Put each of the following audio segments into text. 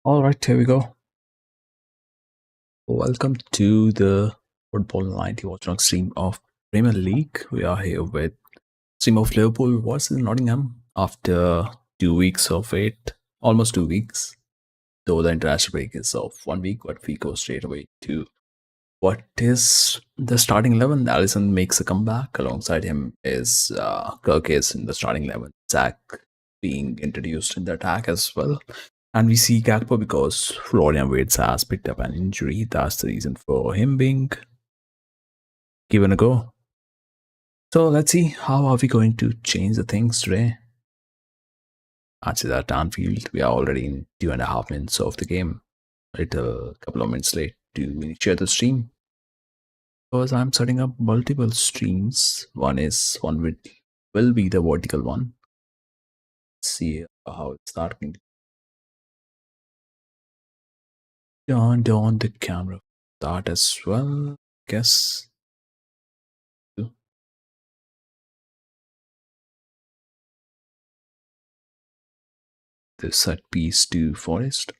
All right, here we go. Welcome to the Football 90 Watchalong stream of Premier League. We are here with stream of Liverpool versus Nottingham after 2 weeks of it, almost 2 weeks. Though the international break is of 1 week, but we go straight away to what is the starting 11. Allison makes a comeback. Alongside him is Kirk is in the starting 11. Zach being introduced in the attack as well. And we see Gakpo because Florian Wirtz has picked up an injury. That's the reason for him being given a go. So let's see how are we going to change the things today. Matches at Anfield. We are already in 2.5 minutes of the game. A couple of minutes late to initiate the stream because I'm setting up multiple streams. One will be the vertical one. Let's see how it's starting. Turn on the camera. That as well. Guess. The set piece to Forest.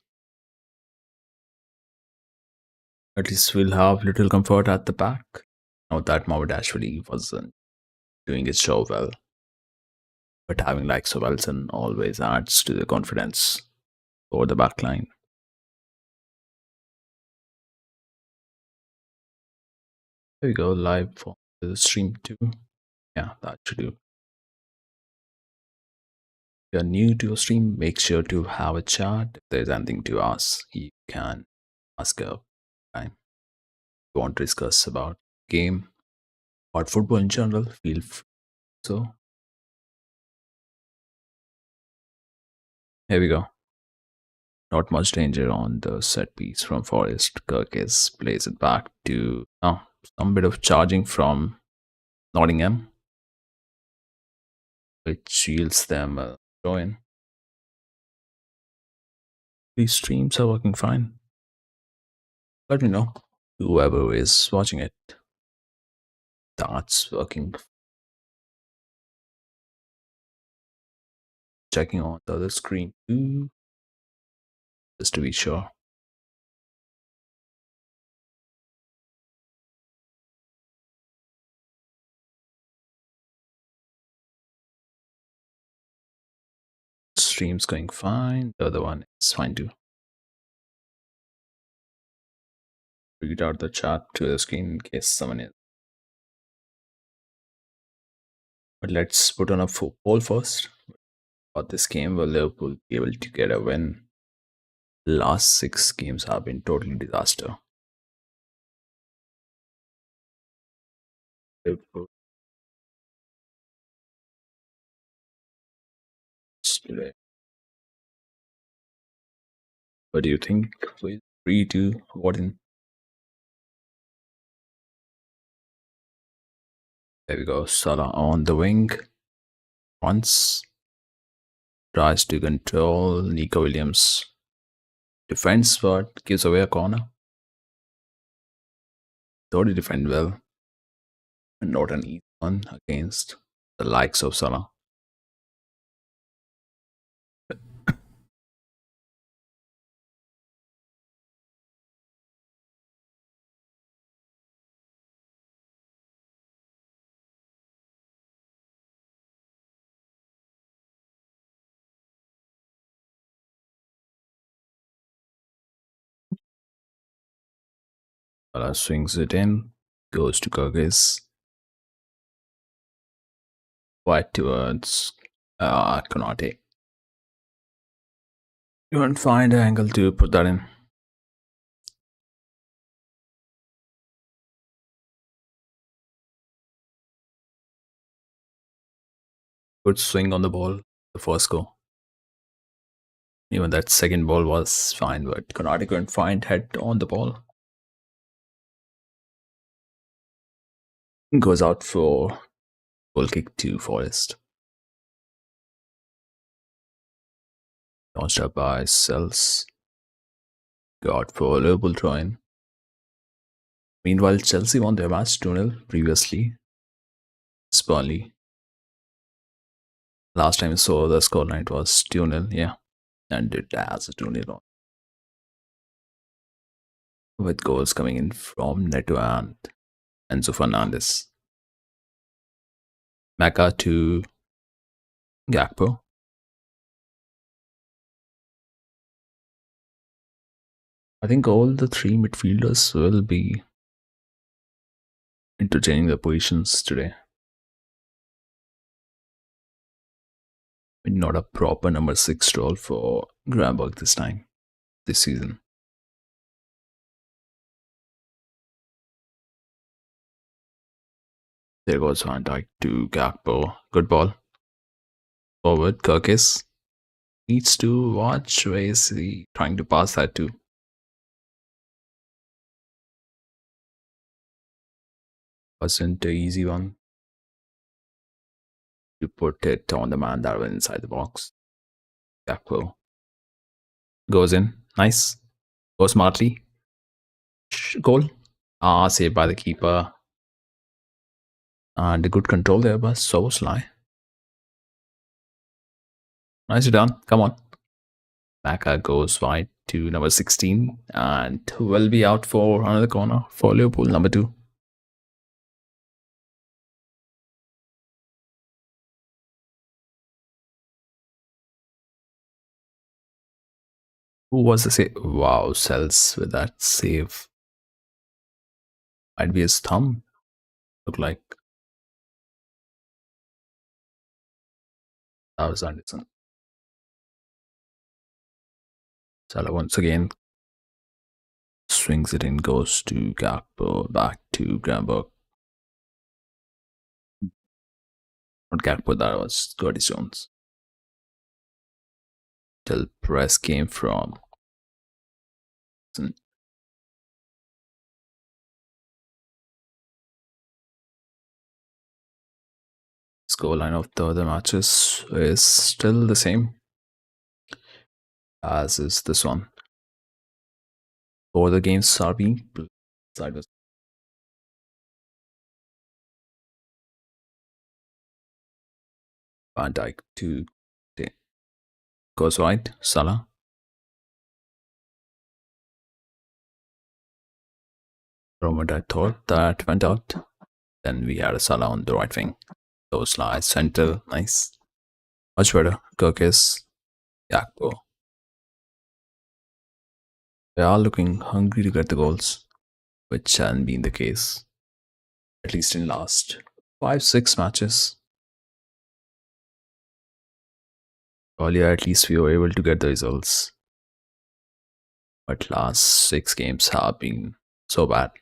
At least we'll have little comfort at the back. Now that Mohamed actually wasn't doing his job well. But having likes of Wilson always adds to the confidence over the back line. There we go, live for the stream too. Yeah, that should do. If you're new to your stream, make sure to have a chat. If there's anything to ask, you can ask a time. If you want to discuss about game or football in general, feel free. So here we go. Not much danger on the set piece from Forest. Kirkis plays it back to some bit of charging from Nottingham, which yields them a throw in. These streams are working fine. Let me know, whoever is watching it, that's working. Checking on the other screen too, just to be sure. Stream's going fine. The other one is fine too. Read out the chat to the screen in case someone is. But let's put on a poll first. About this game, will Liverpool be able to get a win? The last 6 games have been totally disaster. Liverpool. What do you think? With 3-2, what in? There we go. Salah on the wing. Once tries to control Nico Williams. Defends but gives away a corner. Thought he defend well. And not an easy one against the likes of Salah. Salah swings it in. Goes to Kyrgyz. Wide towards Konate. You won't find an angle to put that in. Good swing on the ball. The first goal. Even that second ball was fine, but Konate couldn't find head on the ball. Goes out for goal kick to Forest. Launched up by Cells. Got for Liverpool throw-in. Meanwhile, Chelsea won their match 2-0 previously. Burnley. Last time I saw the scoreline, it was 2-0, yeah. And it has a 2-0 on. with goals coming in from Neto and Enzo Fernandez. Mecca to Gakpo. I think all the three midfielders will be interchanging the positions today. Not a proper number six role for Grabenberg this time, this season. There goes Van Dijk to Gakpo. Good ball. Forward, Kirkis needs to watch where is he trying to pass that to. Wasn't an easy one to put it on the man that was inside the box. Gakpo goes in. Nice. Goes smartly. Goal. Saved by the keeper. And a good control there, but so sly. Nicely done. Come on. Maka goes wide to number 16 and will be out for another corner for Liverpool, number 2. Who was the save? Wow, Sells with that save. Might be his thumb. Look like that was Anderson. Salah once again swings it in, goes to Gakpo, back to Grabenberg. Not Gakpo, that was Curtis Jones. Till press came from scoreline of the other matches is still the same as is this one. All the games are being played. Van Dijk to goes wide. Salah. Roman, I thought that went out. Then we had a Salah on the right wing. Those slides, center, nice. Much better. Kirkis, Gakpo. They are looking hungry to get the goals, which hasn't been the case, at least in last 5-6 matches. Earlier, at least we were able to get the results, but last 6 games have been so bad.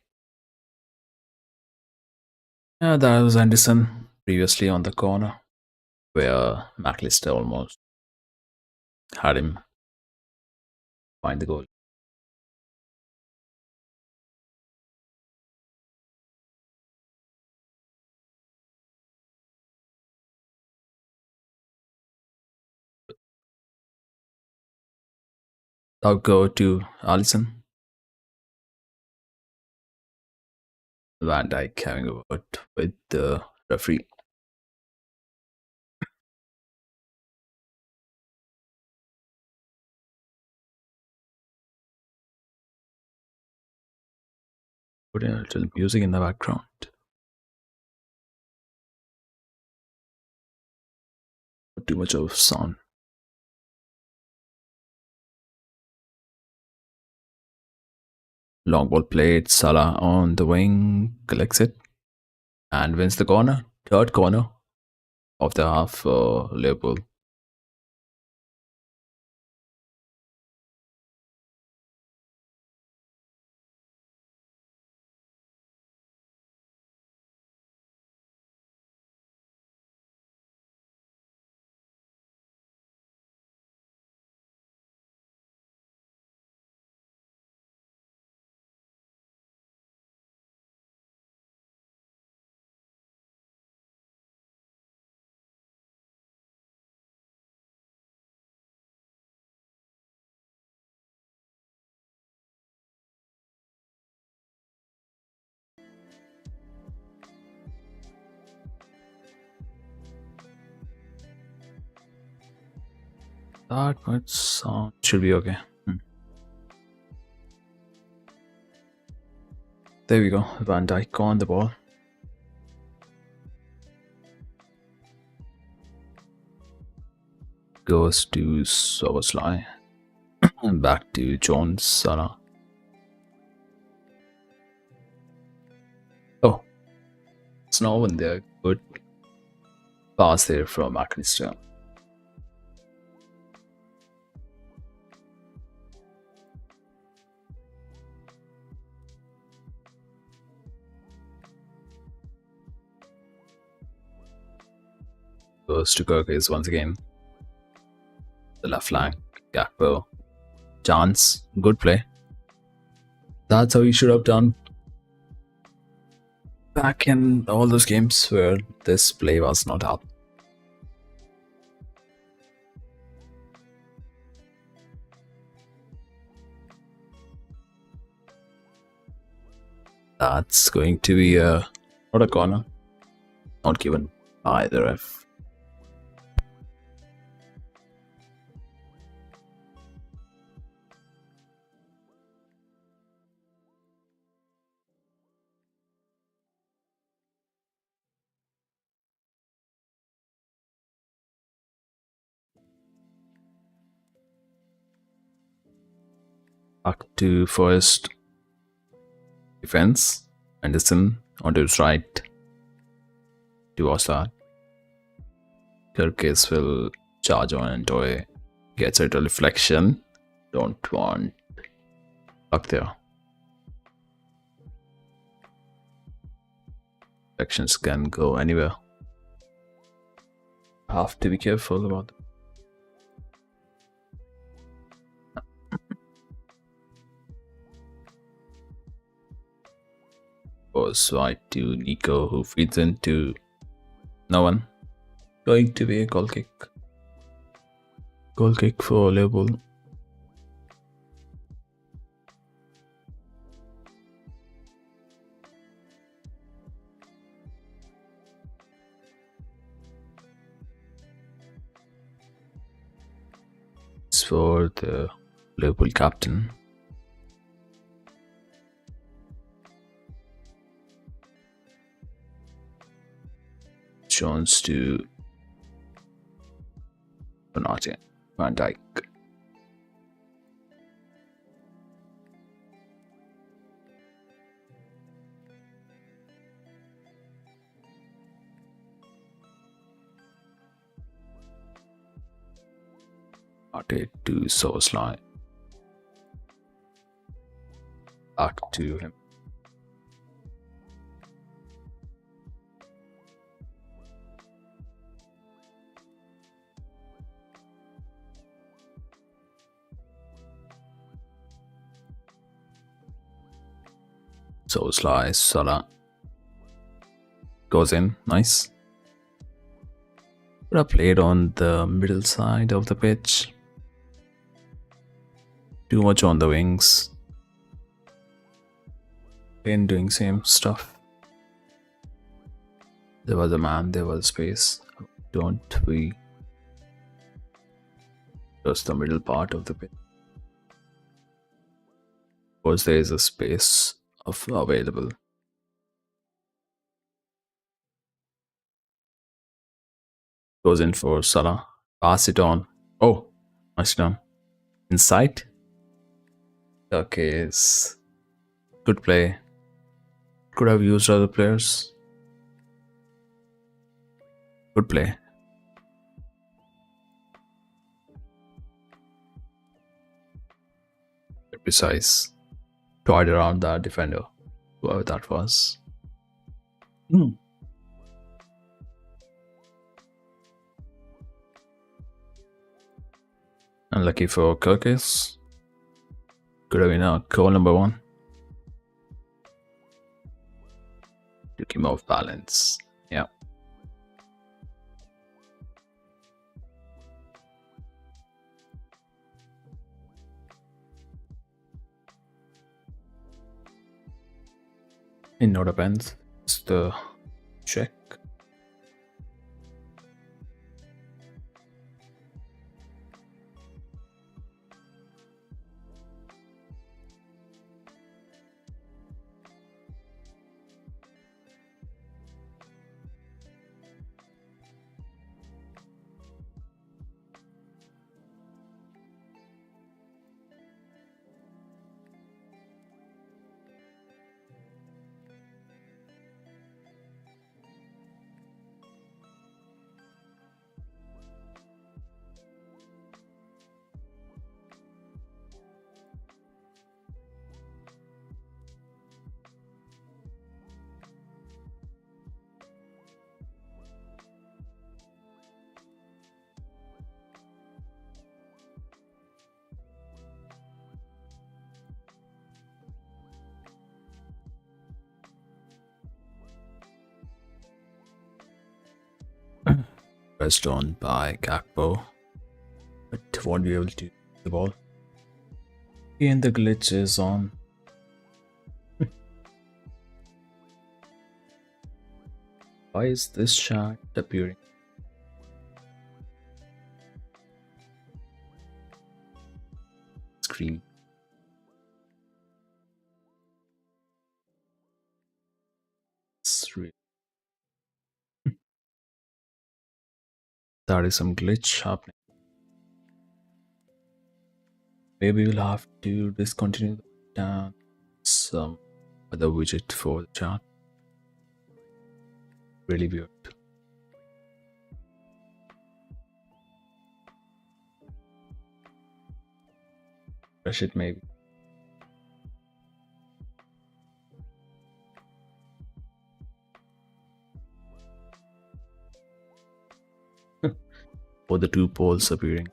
Yeah, that was Anderson previously on the corner, where McAllister almost had him find the goal. I'll go to Alisson. Van Dijk having a word with the referee. Putting a little music in the background. Not too much of sound. Long ball played. Salah on the wing collects it and wins the corner. Third corner of the half for Liverpool. That much sound should be okay. There we go. Van Dijk on the ball. Goes to Soboslai. And back to Jones Salah. Oh, it's now when they're good pass there from McAllister. Goes to Kirkes once again. The left flank. Gakpo. Chance. Good play. That's how he should have done back in all those games where this play was not up. That's going to be not a corner. Not given by the ref. Back to Forest defense. Anderson onto his right. To Oslard. Kirkes will charge on and Toy gets it a reflection. Don't want luck there. Reflections can go anywhere. Have to be careful about them. Goes right to Nico, who feeds into no one. Going to be a goal kick. Goal kick for Liverpool. It's for the Liverpool captain. Jones to Nottingham Van Dijk. Arte to Soboslai. Back to him. Soboslai, Salah. Goes in, nice. Could have played on the middle side of the pitch. Too much on the wings. Been doing same stuff. There was a man, there was space. Don't we just the middle part of the pitch? Because there is a space available. Goes in for Salah. Pass it on. Oh, nice done. Inside. Okay, it's good play. Could have used other players. Good play. Precise. Toyed around that defender. Whoever that was. Unlucky for Kirkes. Could have been a goal number 1. Took him off balance. Yeah. In no depends. It's the check. pressed on by Gakpo, but won't be able to do the ball. And the glitch is on. Why is this chat appearing? Screen. That is some glitch happening. Maybe we'll have to discontinue down some other widget for the chat. Really weird. Fresh it maybe. Or the two poles appearing.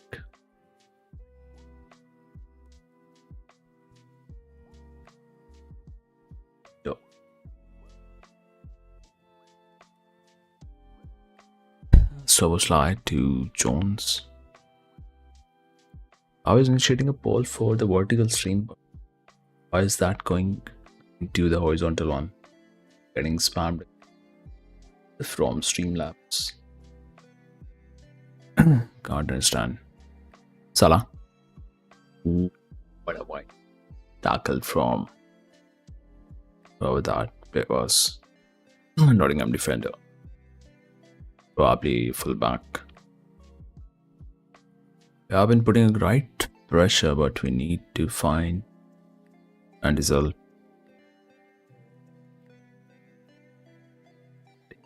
Yo. So slide to Jones. I was initiating a poll for the vertical stream. Why is that going into the horizontal one? Getting spammed from Streamlabs. Can't understand. Salah. Ooh, what a white tackle from over that because Nottingham defender. Probably fullback. We have been putting right pressure, but we need to find and result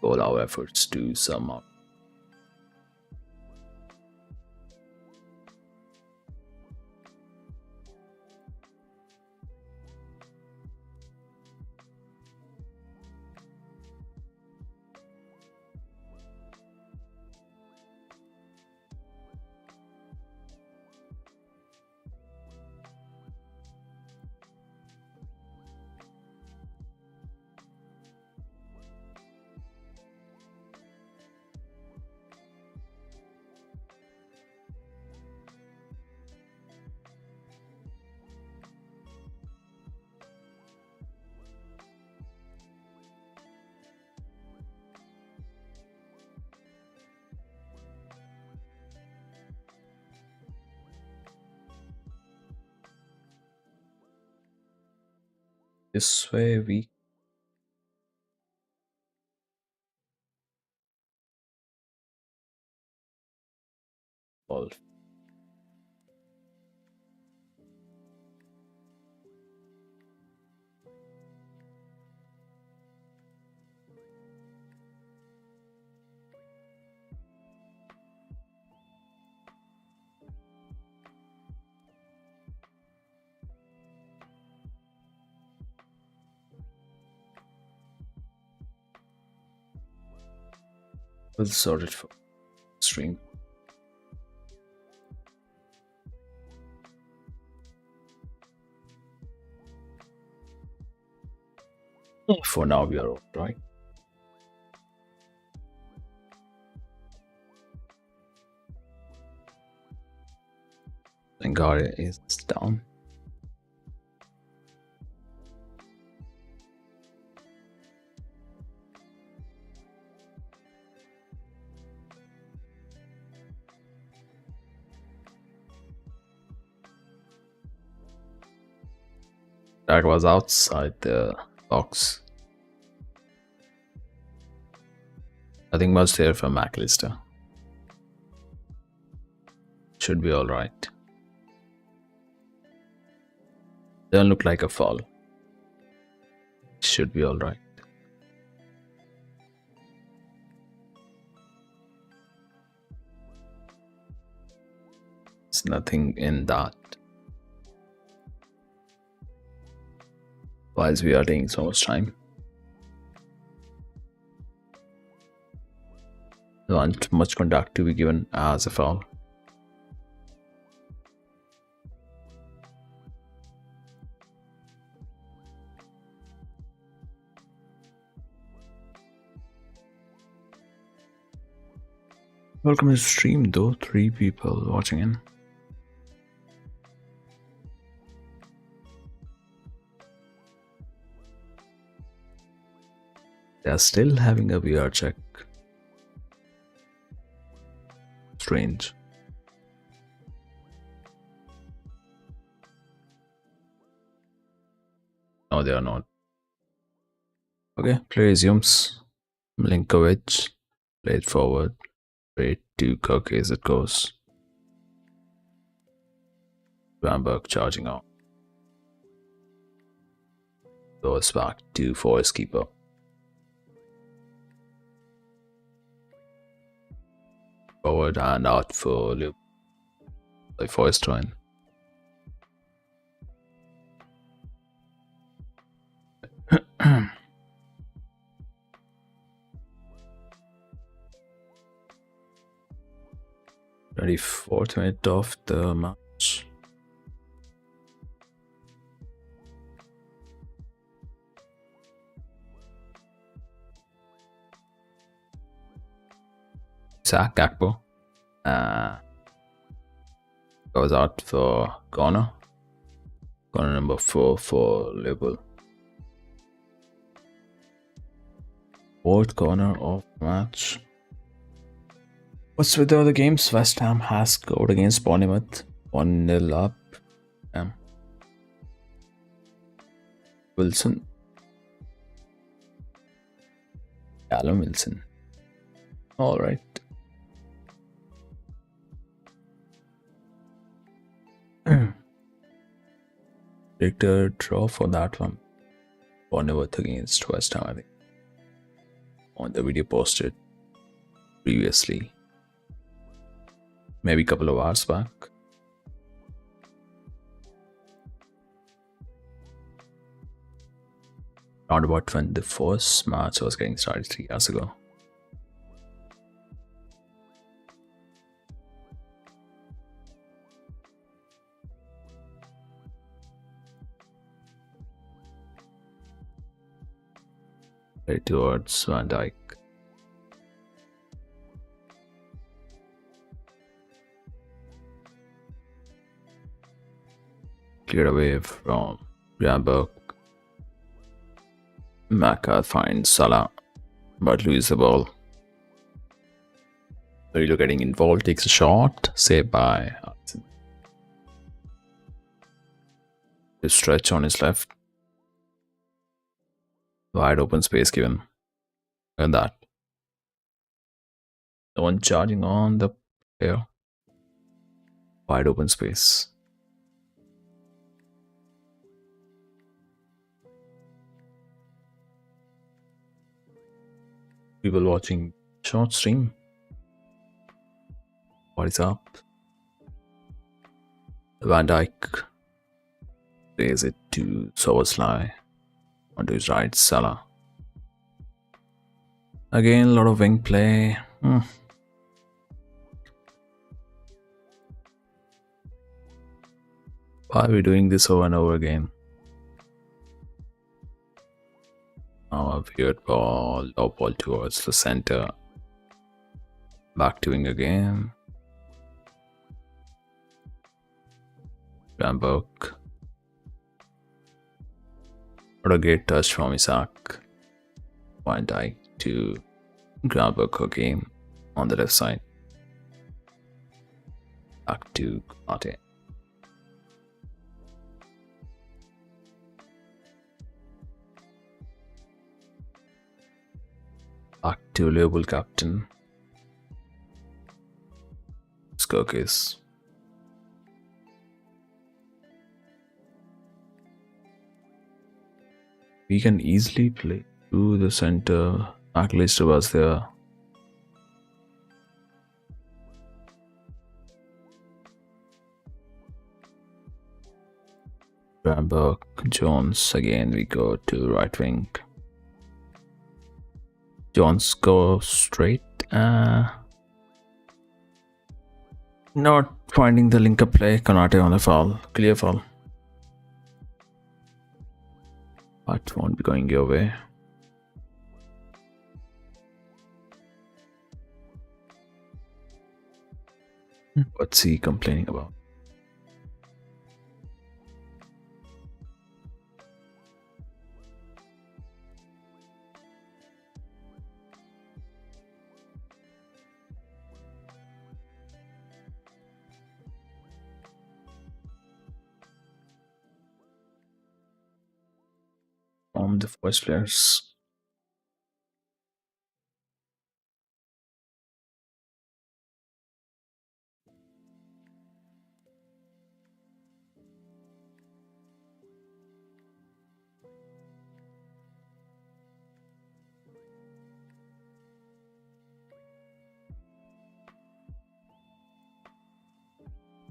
all our efforts to somehow. This way we all will sort it for stream. For now we are all right. Zangare is down. That was outside the box. Nothing much there from McAllister. Should be alright. Doesn't look like a foul. Should be alright. There's nothing in that. Why is we are taking so much time? Don't want much contact to be given as a foul. Welcome to the stream though, 3 people watching in. They are still having a VR check. Strange. No, they are not. Okay, play resumes. Milinkovic. Play it forward. Straight to Kirk as it goes. Ramberg charging out. Goes back to Forest keeper. Forward and out for Liverpool. Forest run. Ready 4th minute of the match. Zach Gakpo goes out for corner. Corner number 4 for Liverpool. 4th corner of the match. What's with the other games? West Ham has scored against Bournemouth. 1-0 up. Wilson. Callum Wilson. Alright. Victor draw for that one. Bournemouth against West Ham, I think. On the video posted previously. Maybe a couple of hours back. Around about when the first match was getting started 3 years ago. Right towards Van Dijk. Cleared away from Ramberg. Maka finds Salah, but loses the ball. Murillo getting involved, takes a shot, saved by Alisson. The stretch on his left. Wide open space given. Look at that. No one charging on the player. Wide open space. People watching short stream. What is up? Van Dijk plays it to Soboslai. Onto his right, Salah. Again, a lot of wing play. Why are we doing this over and over again? Now a weird ball, low ball towards the center. Back to wing again. Ramberg. What a great touch from Isaac. Van Dijk to Ramberg again on the left side. Back to Konate. Back to Liverpool captain Skirkis. We can easily play to the center. McAllister was there. Ramberg, Jones, again we go to right wing. Jones go straight. Not finding the link up play. Konate on the foul. Clear foul. But won't be going your way. What's he complaining about? The Forest players.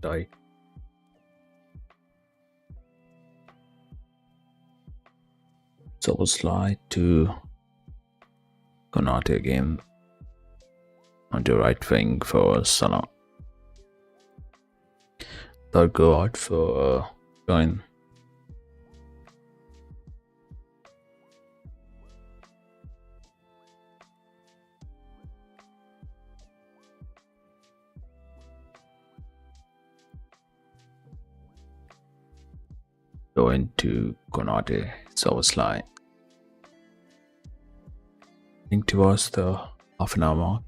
Die. So we'll slide to Konate again on the right wing for Salah. They'll go out for join. Go into Konate, so we'll slide. I think towards the half an hour mark.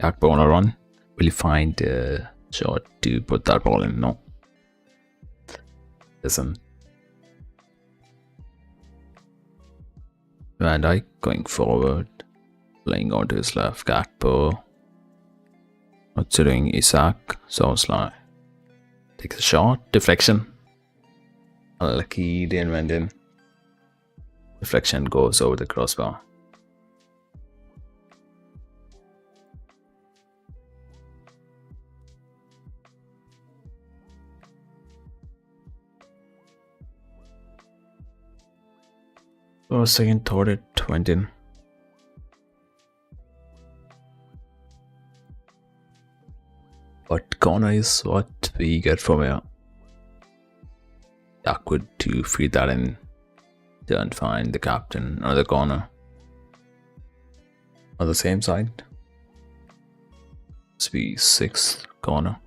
Akbar on a run. Will you find a shot to put that ball in? No. Doesn't. Van Dijk going forward, playing onto his left. Gakpo. What's he doing? Isak. So slide. Takes a shot. Deflection. Unlucky. Didn't went in. Deflection goes over the crossbar. For a second, thought it went in. But corner is what we get from here. Awkward to feed that in. Don't find the captain or the corner. On the same side. Must be sixth corner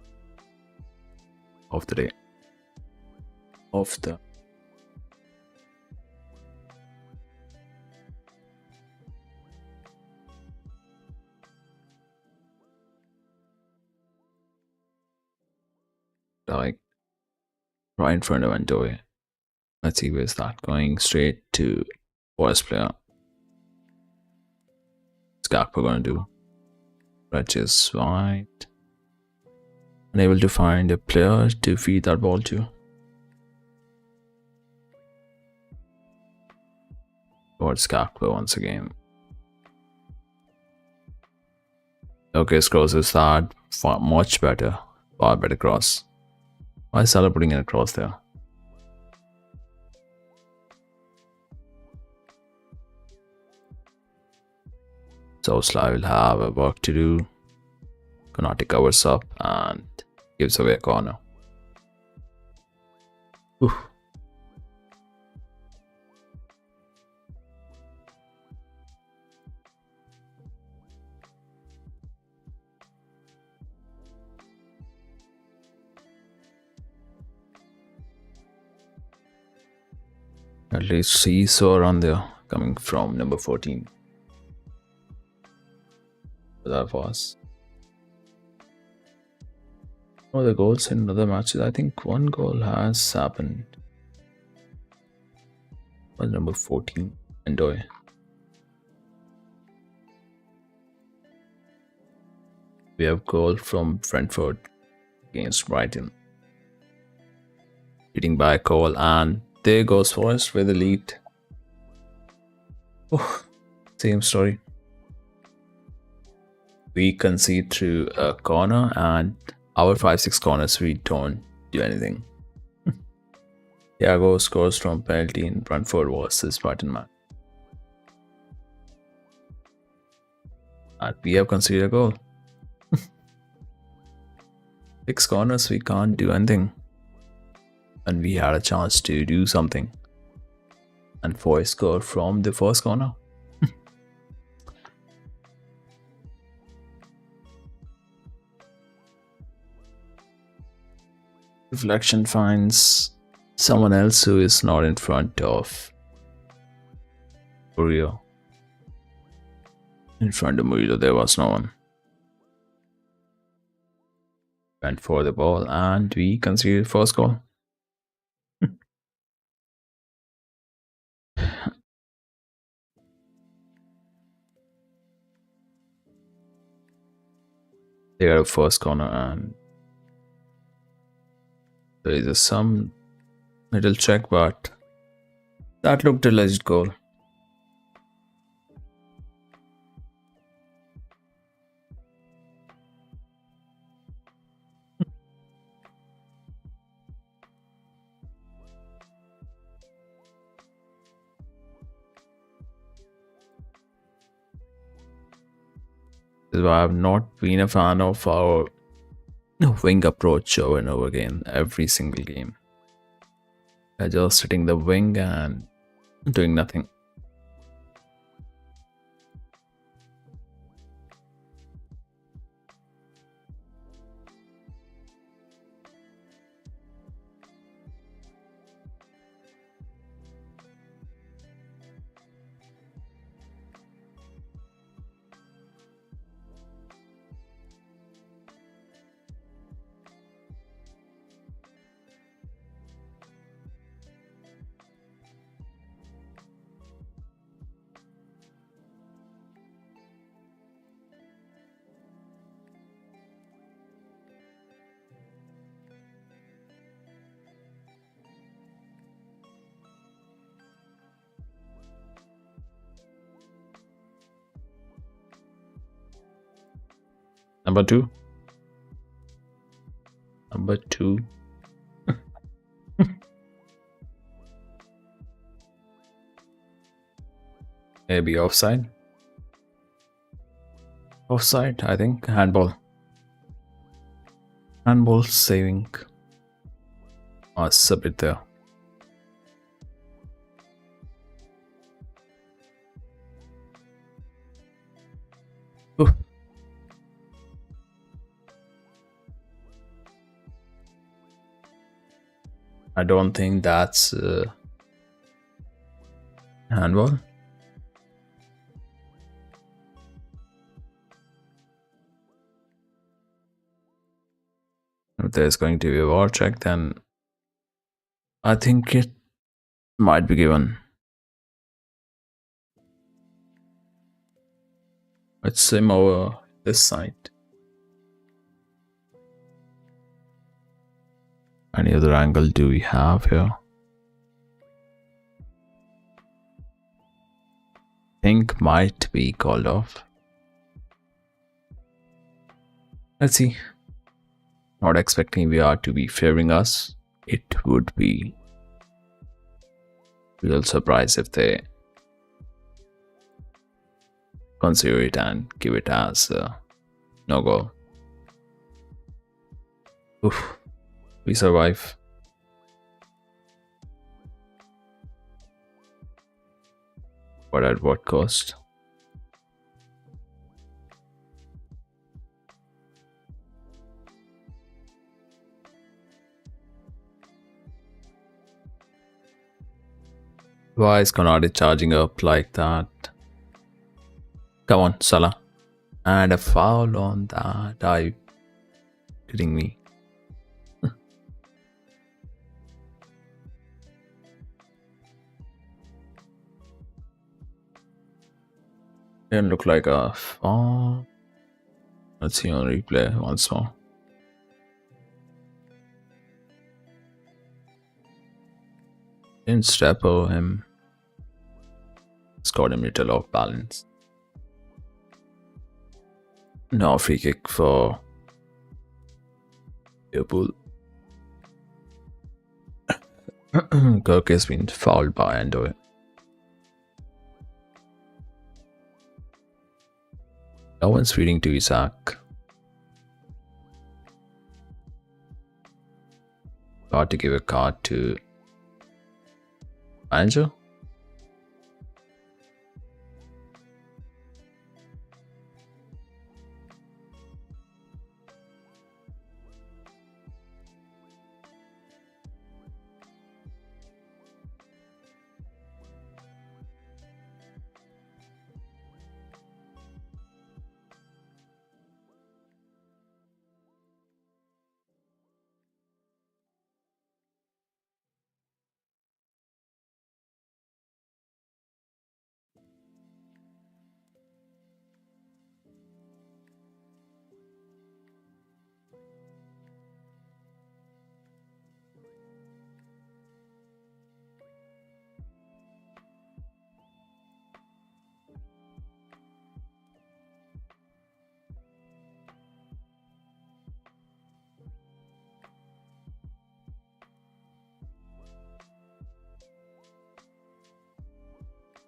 of the day. Of the like right in front of Andoy. Let's see where's that going. Straight to Forest player. What's Gakpo gonna do? Stretches wide. Unable to find a player to feed that ball to. Towards Gakpo once again. Okay, crosses that far much better. Far better cross. Why is Salah putting in a cross there? So Sly will have a work to do. Konate covers up and gives away a corner. Oof. At least he saw around there coming from number 14. That was. Oh, the goals in other matches. I think one goal has happened. Was number 14. Enjoy. We have goal from Brentford against Brighton. Leading by a goal, and there goes Forest with the lead. Oh, same story. We concede through a corner, and our 5-6 corners we don't do anything. Thiago scores from penalty in Brentford versus Brighton match. And we have conceded a goal. 6 corners, we can't do anything. And we had a chance to do something. And Forest scored from the first corner. Reflection finds someone else who is not in front of Murillo. In front of Murillo, there was no one. Went for the ball and we conceded first goal. They got a first corner and there is some little check, but that looked a legit goal. This is why I've not been a fan of our wing approach over and over again every single game. They're just hitting the wing and doing nothing. Number two. Maybe offside. Offside, I think. Handball. Handball saving us a bit there. Ooh. I don't think that's handball. If there's going to be a war check, then I think it might be given. Let's sim over this side. Any other angle do we have here? Think might be called off. Let's see. Not expecting VR to be favoring us. It would be a real surprise if they consider it and give it as no goal. Oof. We survive. But at what cost? Why is Konate charging up like that? Come on, Salah. And a foul on that. Are you kidding me? Didn't look like a foul. Let's see on replay once more. Didn't step over him. Scored him a little off balance. Now free kick for Liverpool. Kirk has been fouled by Endo. No one's feeding to Isaac. Got to give a card to Angel.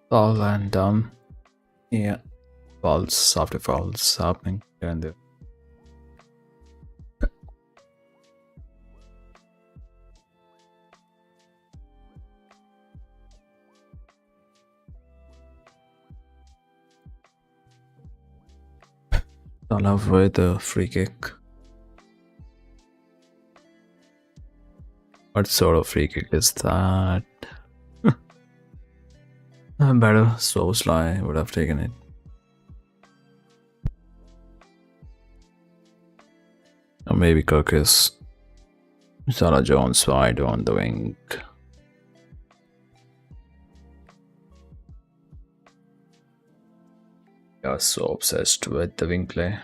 Foul and yeah, fouls after fouls happening here and there. Salah with a free kick. What sort of free kick is that? Better so Sly would have taken it. Or maybe Kirk is Salah Jones wide on the wing. You're so obsessed with the wing play.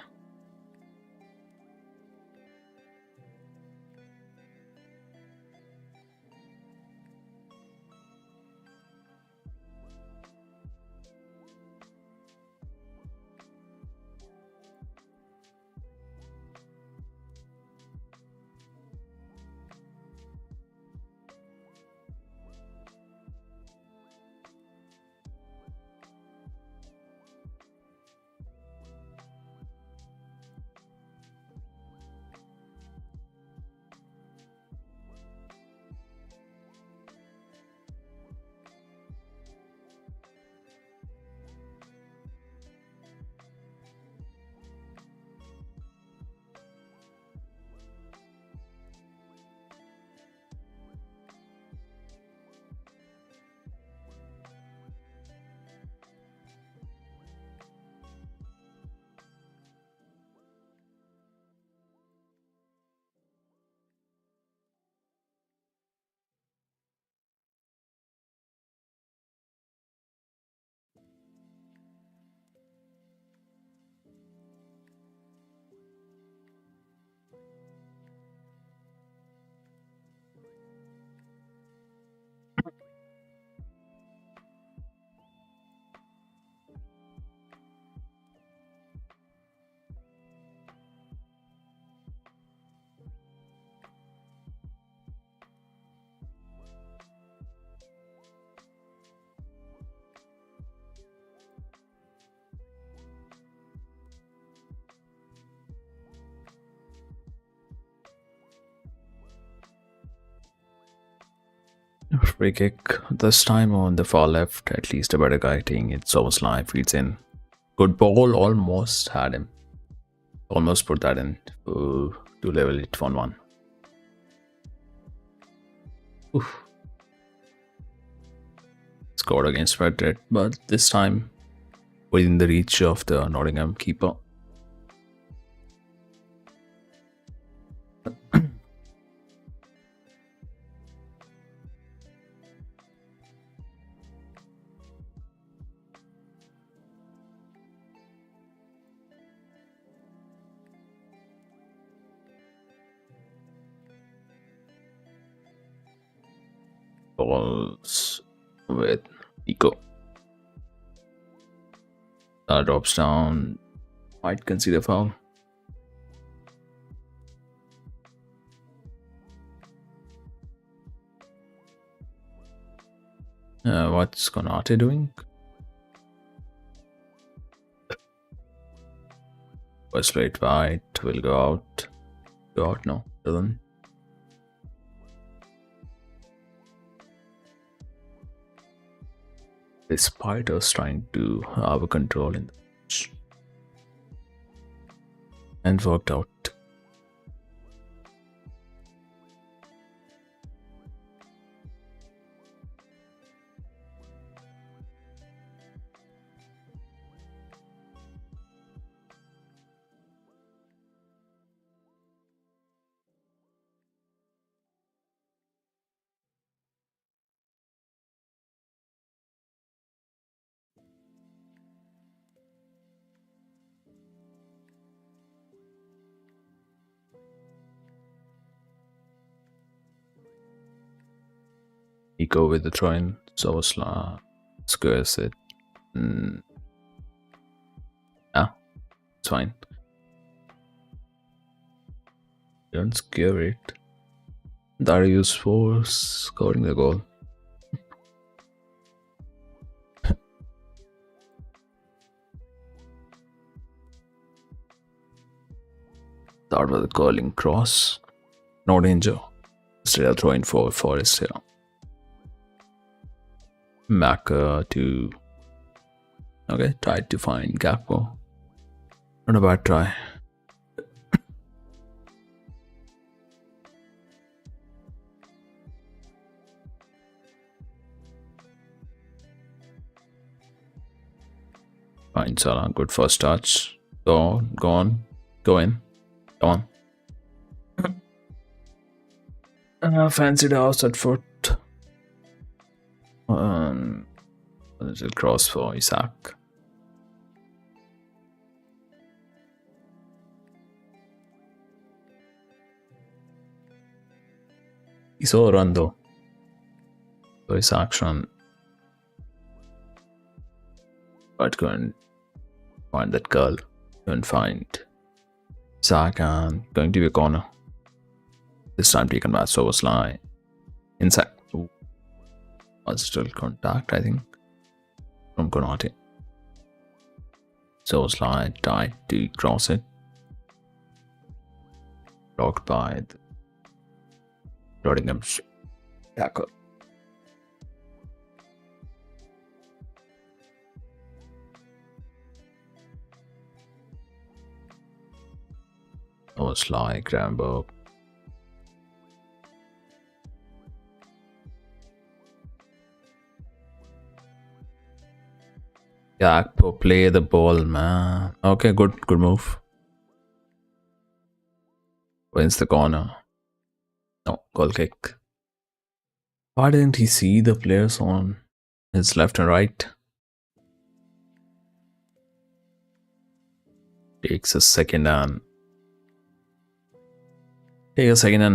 Free kick, this time on the far left, at least a better guy taking it. Soboslai feeds in. Good ball, almost had him. Almost put that in to level it 1-1. Oof. Scored against Madrid, but this time within the reach of the Nottingham keeper. Balls with Eco. Drops down. Might consider foul. What's Konate doing? First late white will go out. Go out now, doesn't. Despite us trying to have a control in the match. And worked out. Eco with the train, Sovosla squares it. Yeah, it's fine. Don't scare it. Darius for scoring the goal. Start with a curling cross. No danger. Still a throw in for Forest here. Maka to. Okay, tried to find Gakpo. Not a bad try. Fine, Salah. Good first touch. Go on. Go in. Go on. Fancy the outside foot. A little cross for Isaac. He saw a run though. So Isaac's run. But go and find that girl. Go and find Isaac and going to be a corner. This time taken by Soboslai. Inside. Ooh. Was still contact, I think. From Konate. Soboslai tried to cross it. Blocked by the Nottingham tackle. Soboslai, Gramberg. Gakpo, play the ball, man. Okay, good move. Wins the corner. No, goal kick. Why didn't he see the players on his left and right? Takes a second and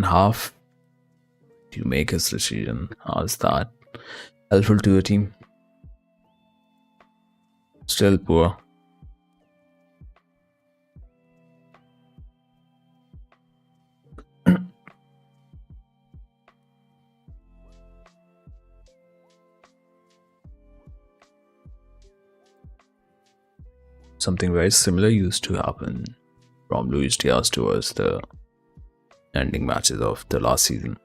half to make his decision. How is that helpful to your team? Still poor. Something very similar used to happen from Luis Diaz towards the ending matches of the last season.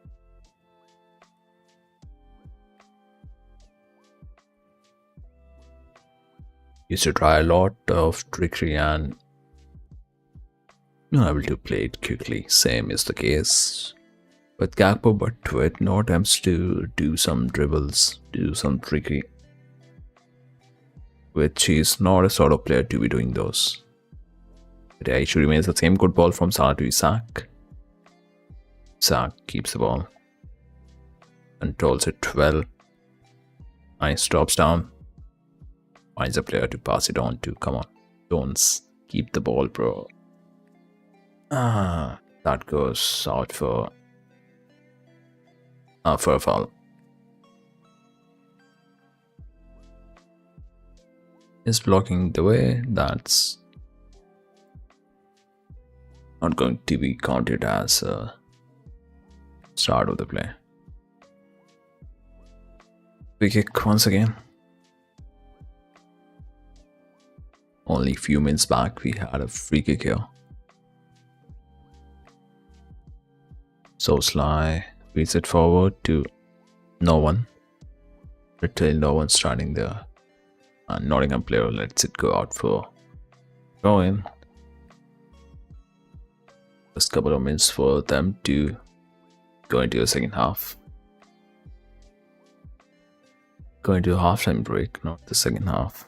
Used to try a lot of trickery and not able to play it quickly. Same is the case with Gakpo, but with no attempts to do some dribbles, do some trickery, which is not a sort of player to be doing those. But yeah, it should remain the same. Good ball from Salah to Isaac. Isaac keeps the ball, controls it well. Nice, drops down. Finds a player to pass it on to. Come on, Jones, keep the ball, bro. That goes out for a foul. Is blocking the way. That's not going to be counted as a start of the play. Free kick once again. Only a few minutes back we had a free kick here. Soboslai feeds it forward to no one. Until no one starting there. And Nottingham player lets it go out for throw in. Just a couple of minutes for them to go into the second half. Go into a halftime break, not the second half.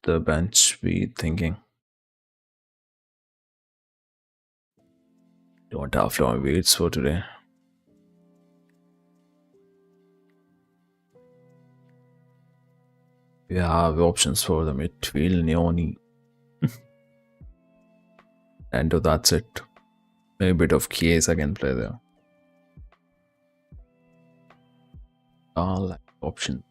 The bench be thinking? Don't have long waits for today. We have options for the midfield, Neoni. And that's it. Maybe a bit of Chiesa I can play there. All options.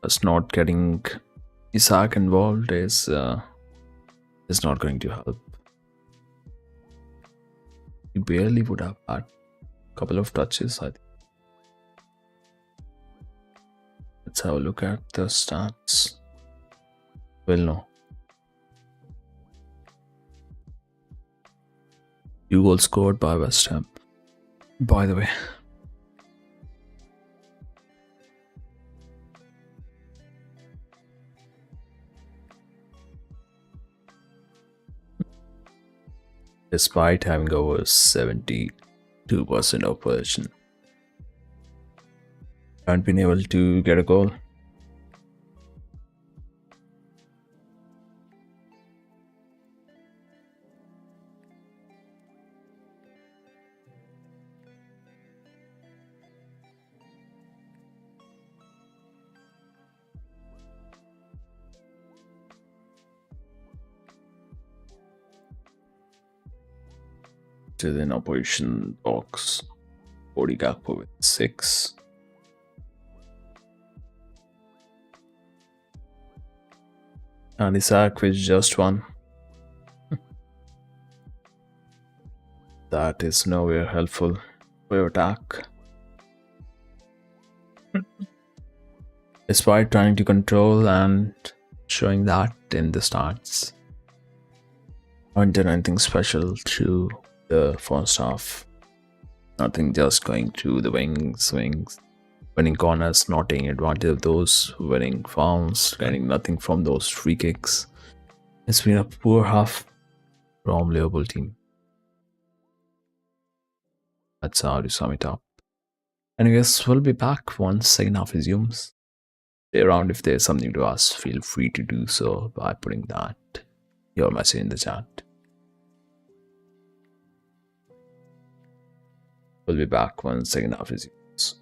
Us not getting Isaac involved is not going to help. he barely would have had a couple of touches, I think. Let's have a look at the stats. Well, no. 2 goals scored by West Ham, by the way. Despite having over 72% of possession, haven't been able to get a goal. To the opposition box, Cody Gakpo with 6. And Isaac with just 1. That is nowhere helpful for your attack. Despite trying to control and showing that in the stats, haven't done anything special through the first half. Nothing, just going through the wings, winning corners, not taking advantage of those, winning fouls, getting nothing from those free kicks. It's been a poor half from Liverpool team. That's how to sum it up. Anyways, we'll be back once second half resumes. Stay around. If there's something to ask, feel free to do so by putting that your message in the chat. We'll be back once second half resumes.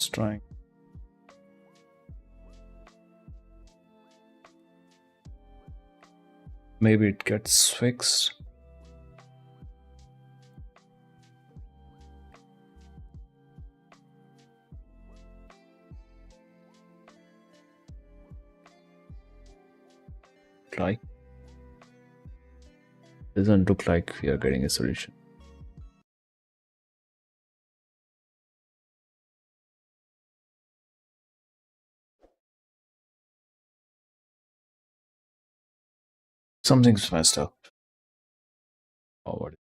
It's trying. Maybe it gets fixed. Like, doesn't look like we are getting a solution. Something's messed up. Or what?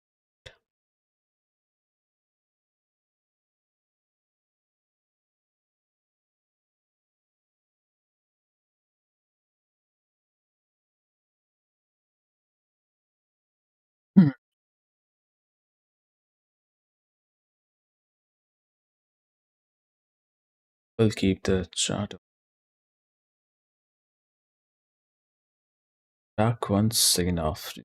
Hmm. We'll keep the chart back once second after.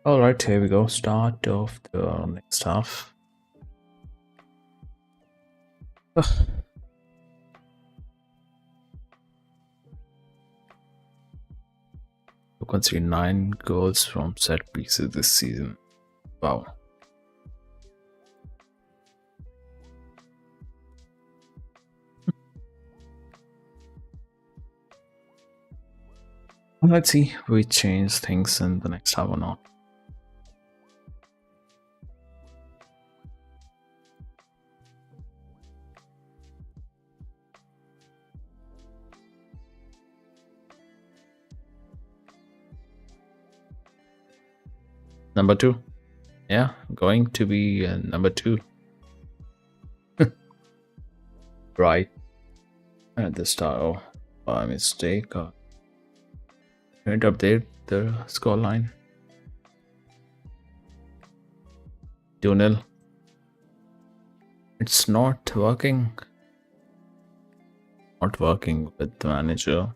All right, here we go. Start of the next half. You can see 9 goals from set pieces this season. Wow. Let's see if we change things in the next half or not. Number 2. Yeah, going to be number 2. Right at the start. Oh, by mistake. Didn't update the scoreline. 2-0. It's not working. Not working with the manager.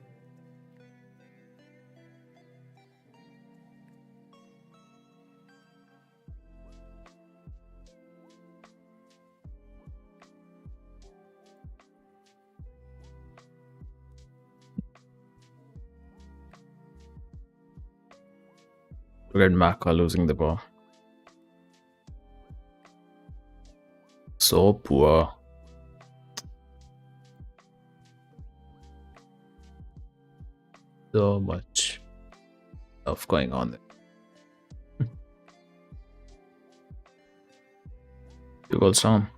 Look at Maka losing the ball. So poor. So much stuff going on there. 2 goals down.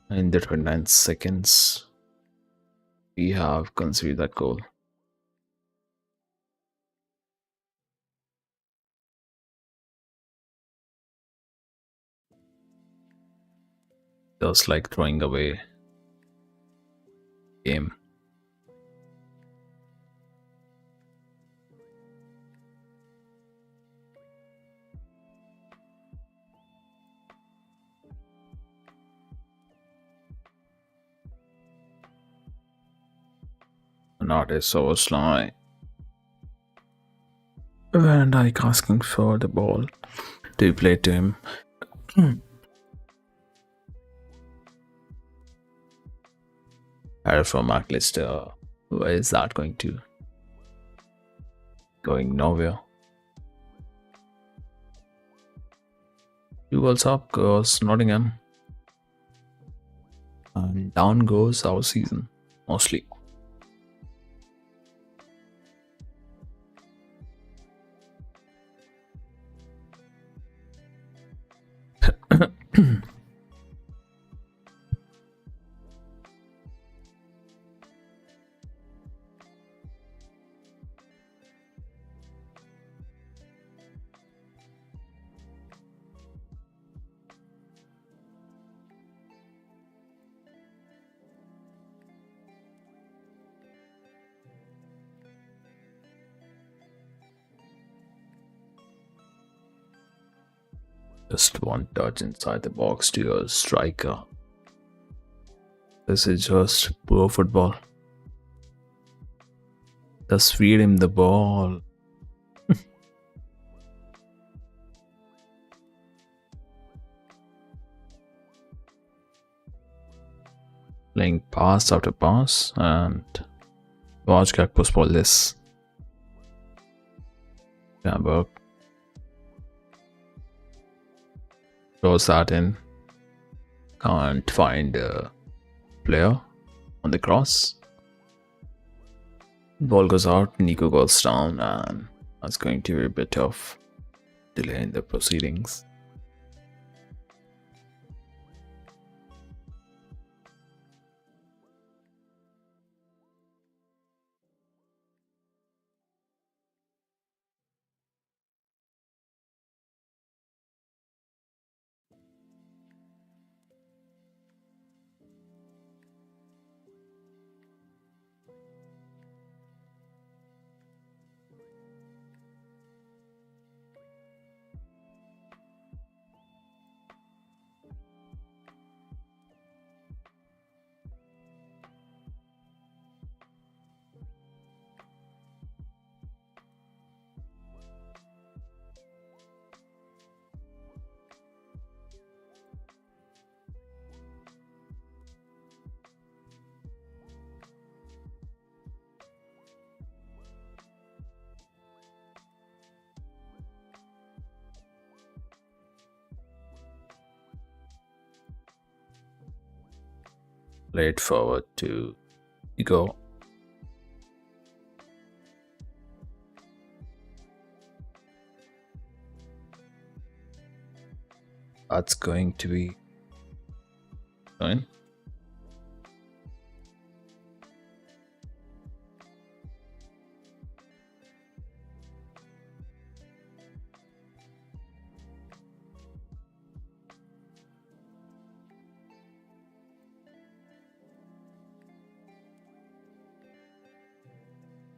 In the 29 seconds, we have conceded that goal. Just like throwing away game. An artist was like Van Dyke asking for the ball to play to him. Error from McAllister. Where is that going to? Going nowhere. 2 goals up goes Nottingham. And down goes our season, mostly. Just one touch inside the box to your striker. This is just poor football. Just feed him the ball. Playing pass after pass and watch Gakpo's ball this. Jamberg throws that in. Can't find a player on the cross. Ball goes out, Nico goes down, and that's going to be a bit of delay in the proceedings. Play it forward to go. That's going to be fine.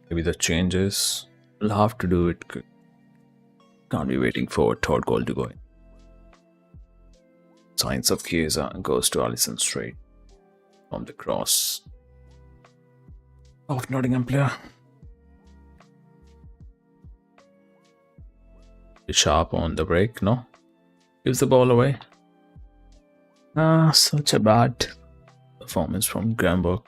Maybe the changes. We'll have to do it. Can't be waiting for a third goal to go in. Signs of Chiesa goes to Alisson straight from the cross of Nottingham player. Sharp on the break, no? Gives the ball away. Such a bad performance from Gramberg.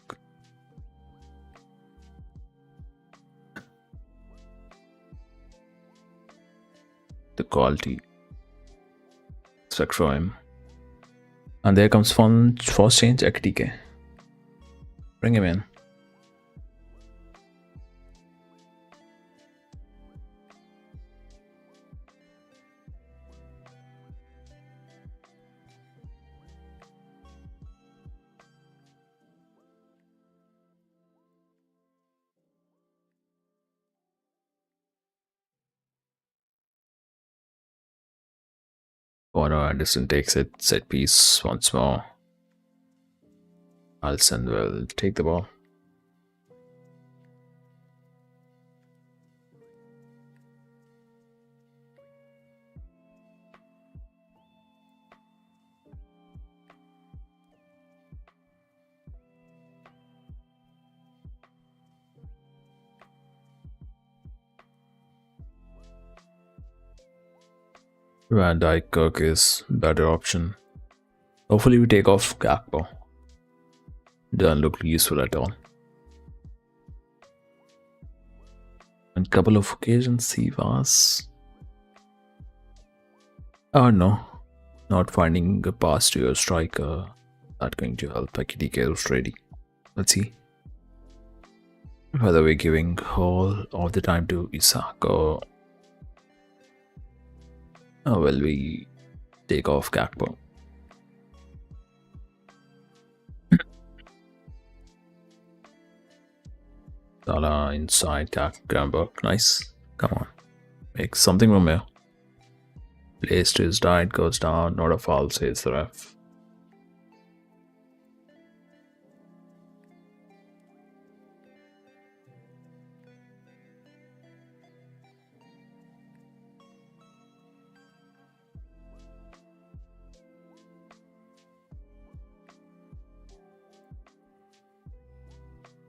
The quality. Expect from him. And there comes first change, Ekitike. Bring him in. Bono Anderson takes it, set piece once more. Alisson will take the ball. Van Dijk Kirk is better option. Hopefully we take off Gakpo. Doesn't look useful at all. On a couple of occasions he was... Oh no. Not finding a pass to your striker. Not going to help. Ekitike is ready. Let's see. Whether we're giving all of the time to Isak or will we take off Gakpo? Salah inside Gramberg. Nice. Come on. Make something from here. Plays to his diet, goes down. Not a foul, says the ref.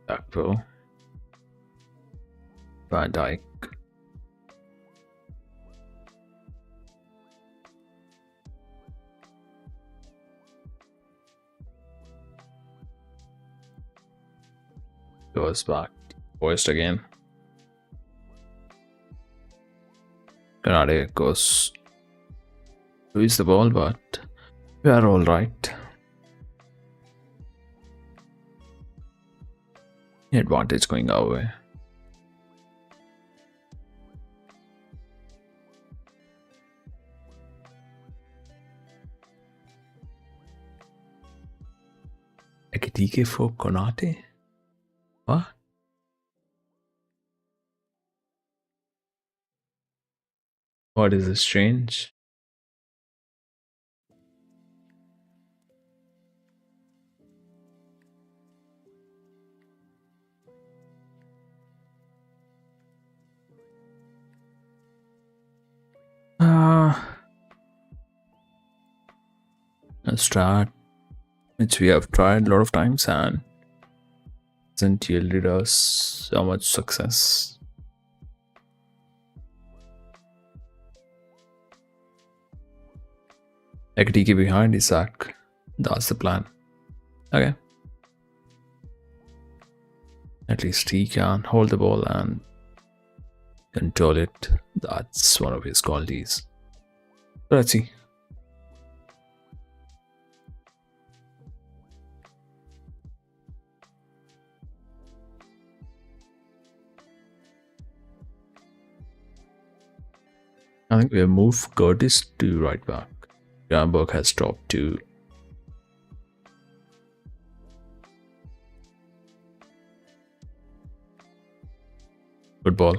Gakpo. Van Dijk. Goes back. Forest again. Granade goes. Lose the ball, but we are alright. Advantage going our way. Ekitike for Konate? What? What is this change? A strat which we have tried a lot of times and hasn't yielded us so much success. Ekitike behind Isak. That's the plan. Okay. At least he can hold the ball and control it. That's one of his qualities. So let's see. I think we have moved Curtis to right back. Gamberg has dropped to football.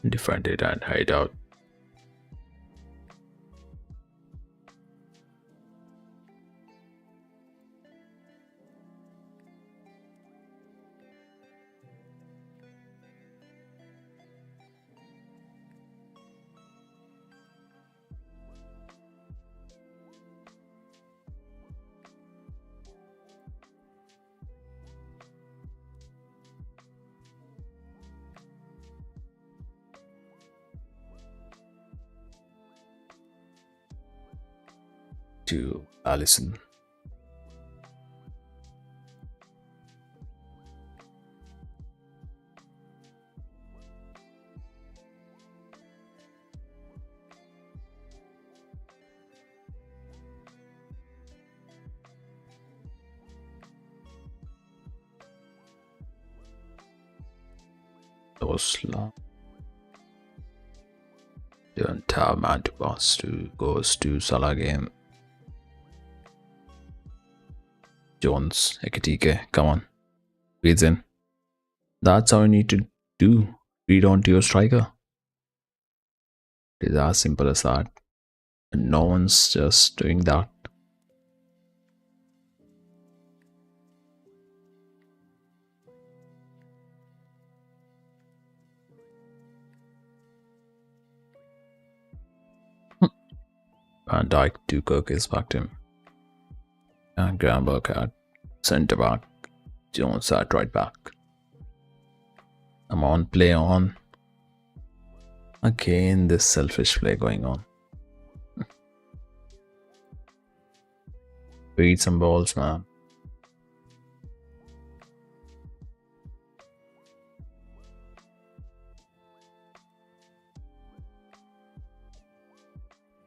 Defended and hide out. To Allison. That was long. The entire man to pass to goes to Salah again. Jones, Ekitike, come on. Reads in. That's how you need to do. Read on to your striker. It is as simple as that. And no one's just doing that. Van Dijk to Kirk is back to him. And Gramberg at centre back. Jones at right back. Come on, play on. Again, this selfish play going on. Beat some balls, man.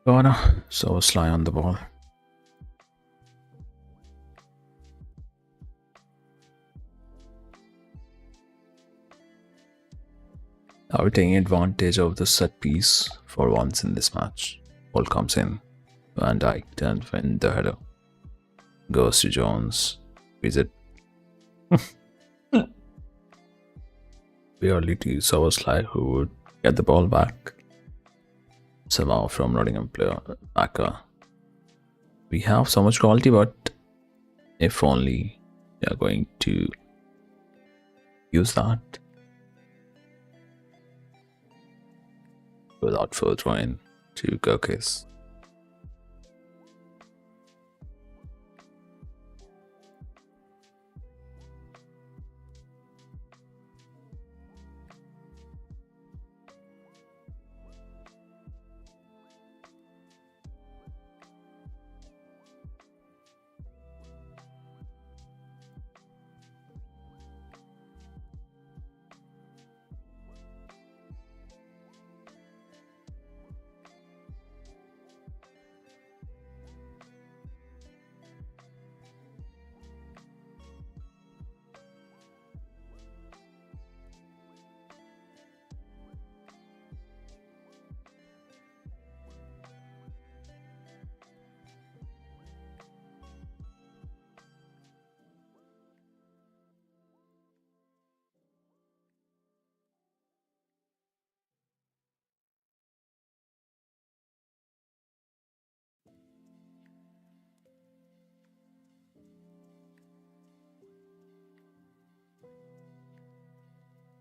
Corner, so Sly on the ball. Are we taking advantage of the set piece for once in this match? Ball comes in. Van Dijk turns win the header. Goes to Jones. Is it? Barely to Sly who would get the ball back. Somehow from Nottingham player backer. We have so much quality, but if only we are going to use that. Without further in to Gurkis.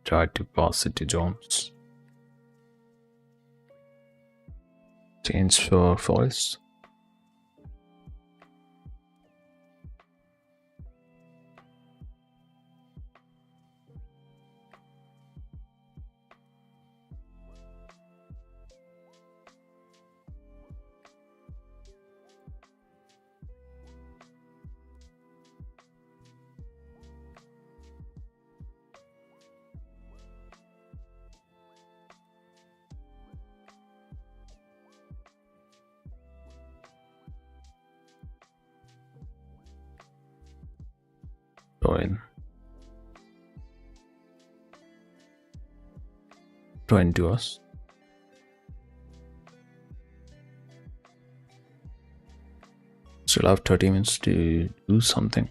Tried to pass it to Jones. Change for Forest. Throw into us. still have 30 minutes to do something.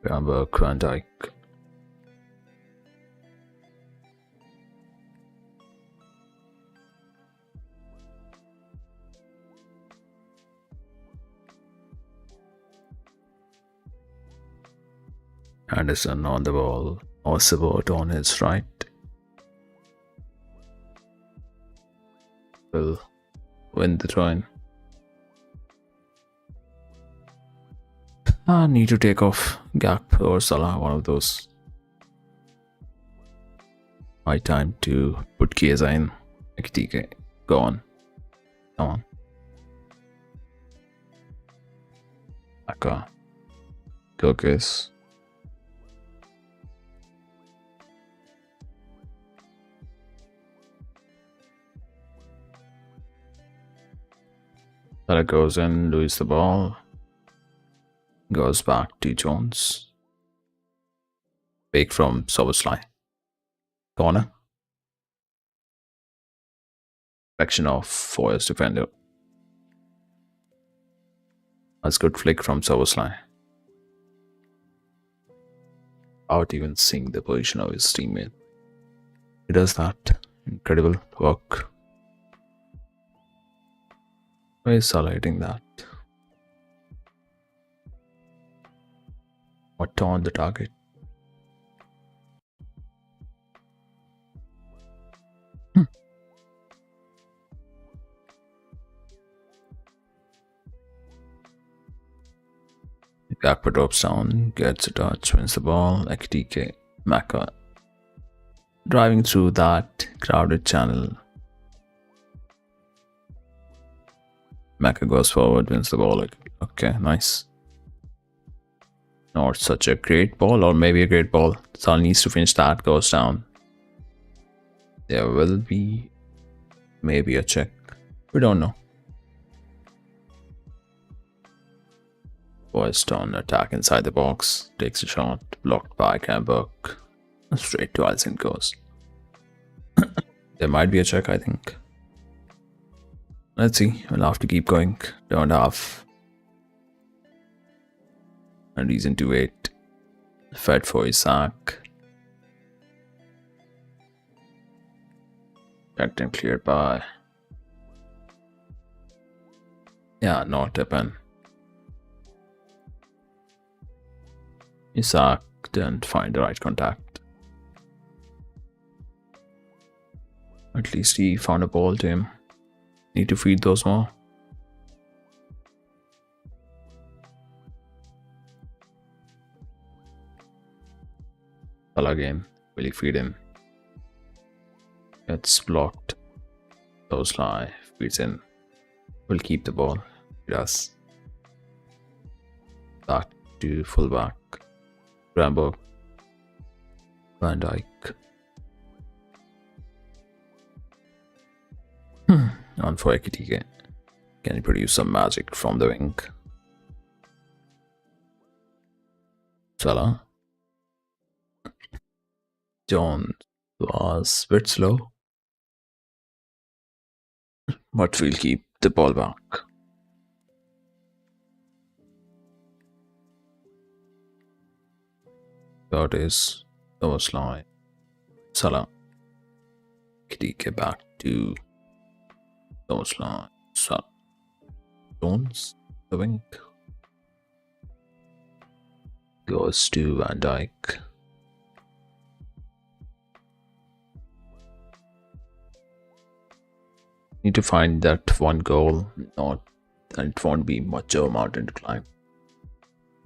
Remember Van Dijk. Anderson on the ball, Ossibot on his right. Will win the throw-in. I need to take off Gap or Salah, one of those. My time to put Chiesa in. TK, go on. Come on. Aka. Gokis. Salah goes in, loses the ball. Goes back to Jones. Fake from Soboslai. Corner. Action of Forest defender. That's good flick from Soboslai. Without even seeing the position of his teammate. He does that. Incredible work. Why is Salah hitting that? What on the target? Gakpo drops down, gets a touch, wins the ball. TK, Maka. Driving through that crowded channel. Maka goes forward, wins the ball. Okay, nice. Not such a great ball, or maybe a great ball. Salah needs to finish that, goes down. There will be maybe a check. We don't know. Forest on attack inside the box. Takes a shot, blocked by Camberg. Straight to Alisson goes. There might be a check, I think. Let's see. We'll have to keep going. Don't have a reason to wait. Fed for Isaac. Checked and cleared by. Yeah, not a pen. Isaac didn't find the right contact. At least he found a ball to him. Need to feed those more. Salah again. Will he feed him? Gets blocked. Those lie. Feeds in. Will keep the ball. He does. Back to fullback. Rambo. Van Dijk. On for Ekitike. Can he produce some magic from the wing? Salah. Jones was a bit slow, but we'll keep the ball back. That is Soboslai. Salah. Ekitike back to Soboslai. Salah. Jones, the wing. Goes to Van Dijk. Need to find that one goal, not that it won't be much of a mountain to climb.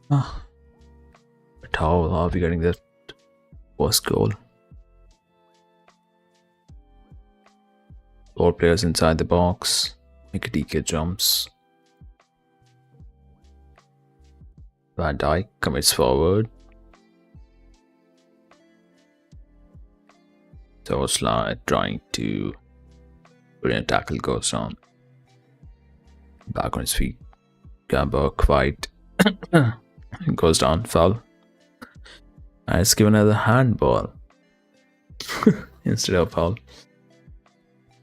But how are we getting that first goal? 4 players inside the box. Ekitike jumps. Van Dijk commits forward. Soboslai trying to brilliant tackle, goes down. Back on his feet. Gamba quite goes down foul. And it's given as a handball instead of foul.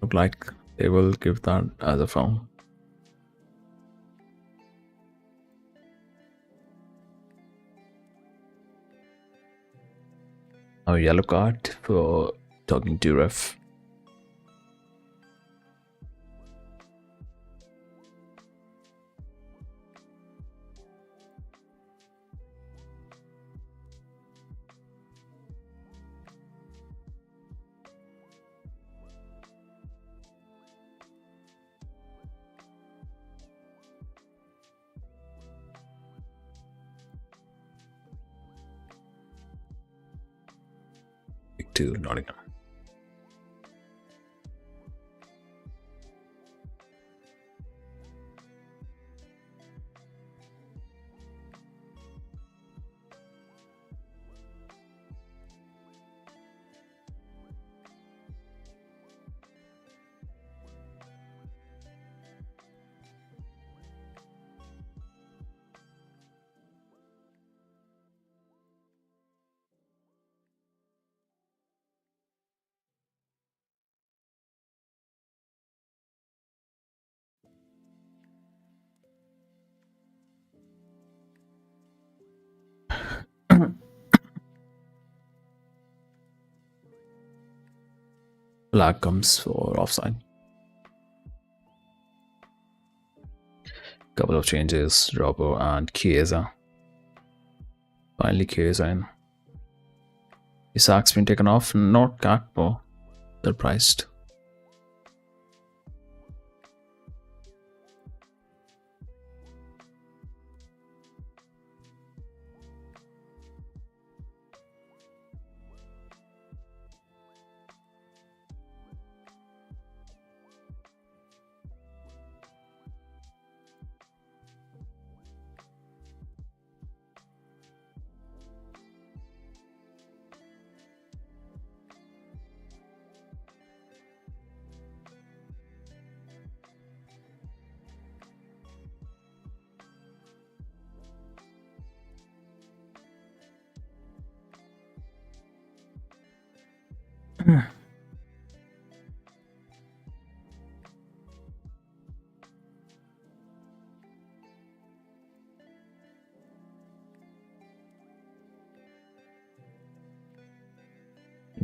Look like they will give that as a foul. A yellow card for talking to ref. To Nottingham. Flag comes for offside. Couple of changes, Robbo and Chiesa. Finally Chiesa in. Isaac's been taken off, not Gakpo. Surprised.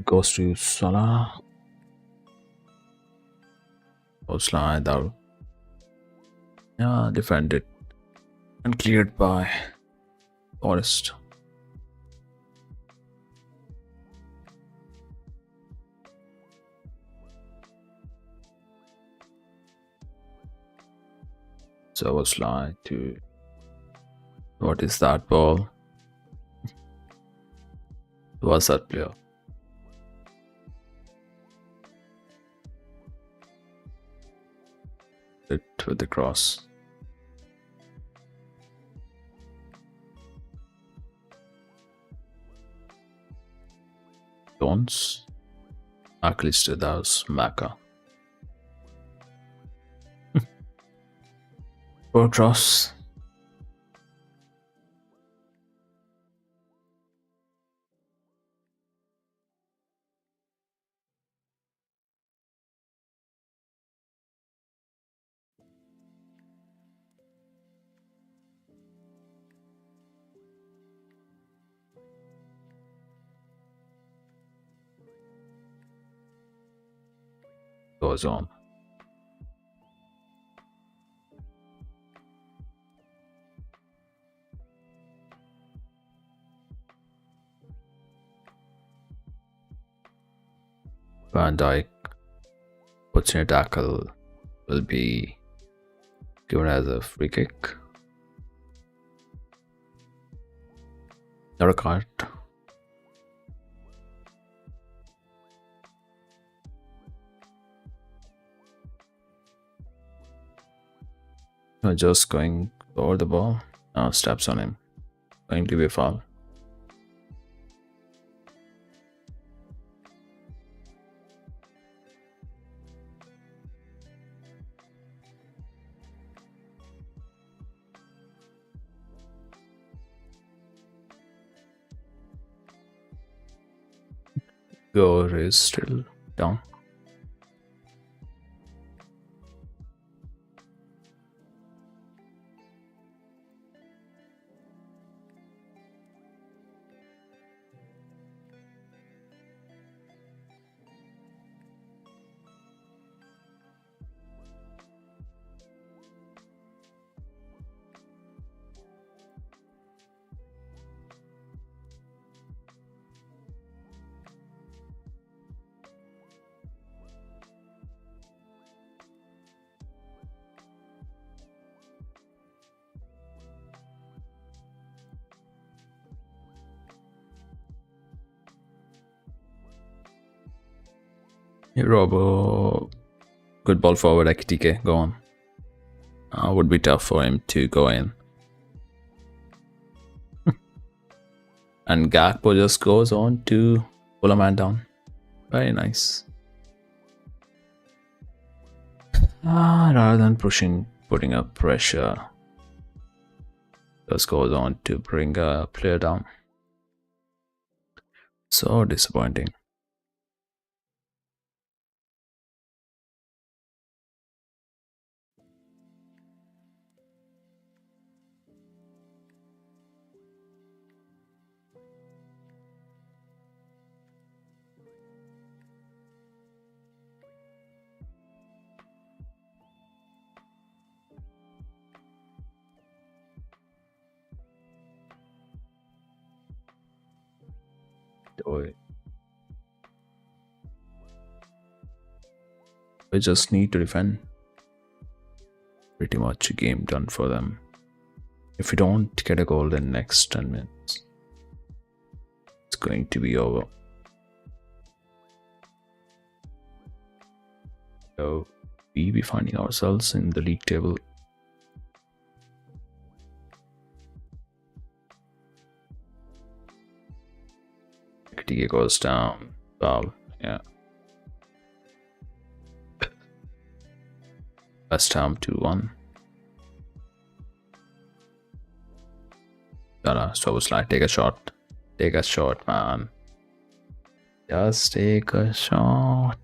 Goes to Salah. Slide out. Yeah, defended and cleared by Forest. So slide to. What is that ball? Was that player? It with the cross. Jones. Actually, that was Maka. Poor cross. Goes on. Van Dijk puts in a tackle, will be given as a free kick. Not a card. Just going over the ball. Now steps on him. Going to be a foul. Gore is still down. Hey, Robo. Good ball forward, Ekitike. Go on. Would be tough for him to go in. And Gakpo just goes on to pull a man down. Very nice. Rather than putting up pressure, just goes on to bring a player down. So disappointing. We just need to defend. Pretty much a game done for them. If we don't get a goal in the next 10 minutes, it's going to be over. So we be finding ourselves in the league table. TK goes down. Wow, yeah. West Ham 2-1. So slide. Take a shot. Take a shot, man. Just take a shot.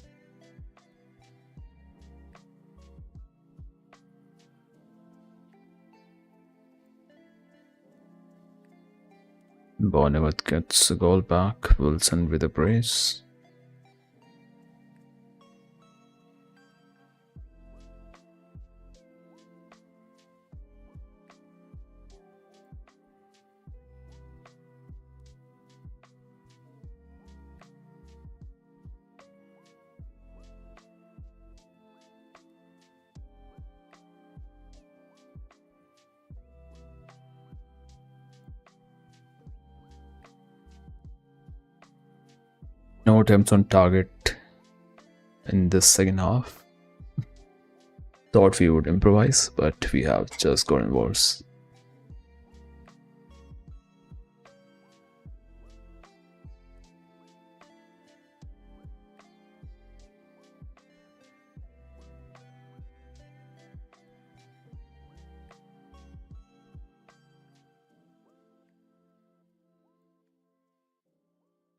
Bournemouth gets a goal back. Wilson with a brace. No attempts on target in this second half. Thought we would improvise, but we have just gotten worse.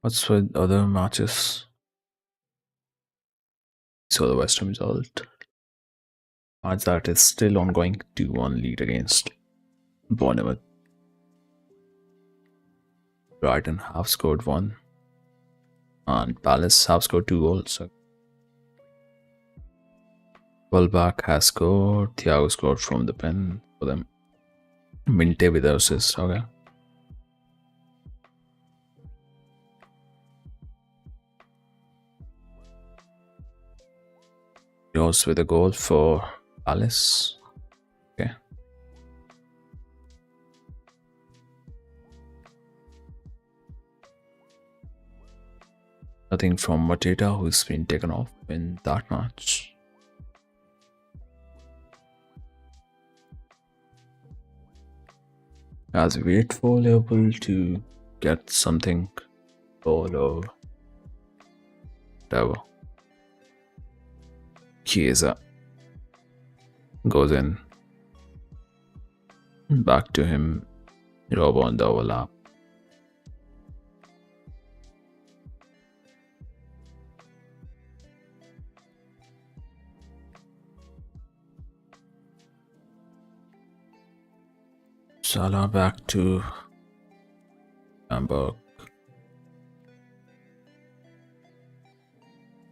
What's with other matches? So the West Ham result. Match that is still ongoing. 2-1 lead against Bournemouth. Brighton have scored 1. And Palace have scored 2 goals. Welbeck has scored. Thiago scored from the pen for them. Minte with the assist. Okay. Rose with a goal for Palace. Okay. Nothing from Mateta, who's been taken off in that match. As we wait for Liverpool to get something goal or whatever. Chiesa goes in. Back to him. Robo on the overlap. Salah back to Hamburg.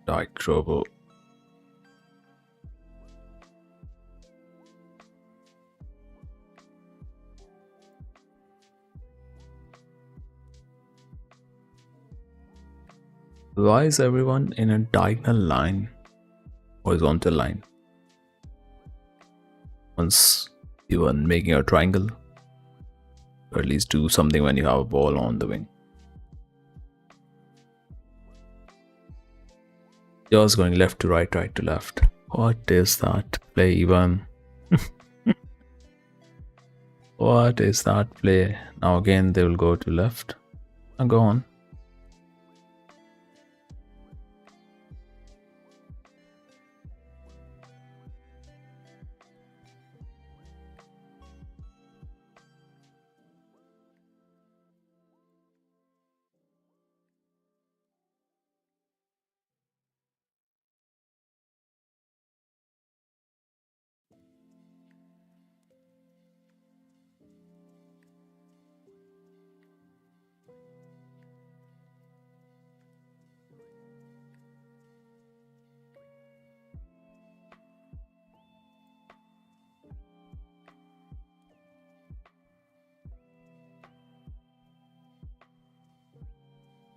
Dyke Robo. Why is everyone in a diagonal line? Horizontal line. Once even making a triangle. Or at least do something when you have a ball on the wing. Just going left to right, right to left. What is that play even? What is that play? Now again they will go to left. And go on.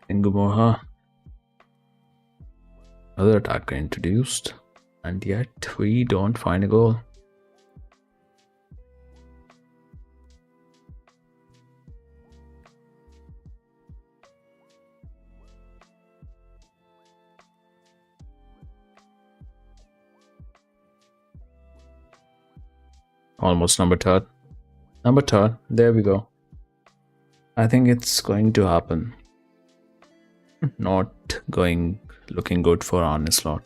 Ngumoha. Another attacker introduced. And yet we don't find a goal. Almost number third. Number third. There we go. I think it's going to happen. Not looking good for Arne Slot.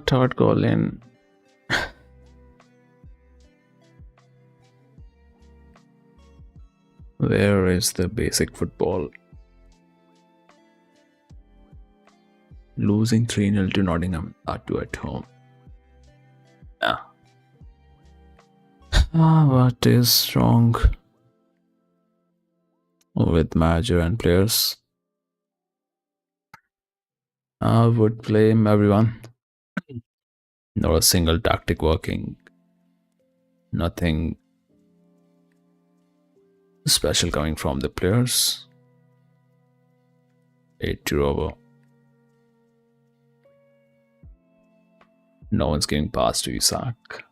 Third goal in. Where is the basic football? Losing 3-0 to Nottingham, that too at home. What is wrong with manager and players? I would blame everyone. Not a single tactic working. Nothing special coming from the players. 8-2 over. No one's giving pass to Isak.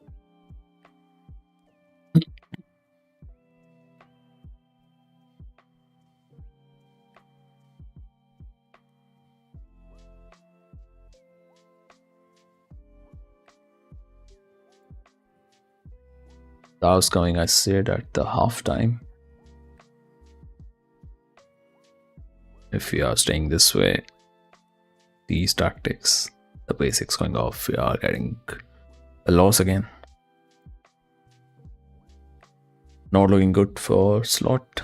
That was coming, I said, at the halftime. If we are staying this way, these tactics, the basics going off, we are getting a loss again. Not looking good for Slot.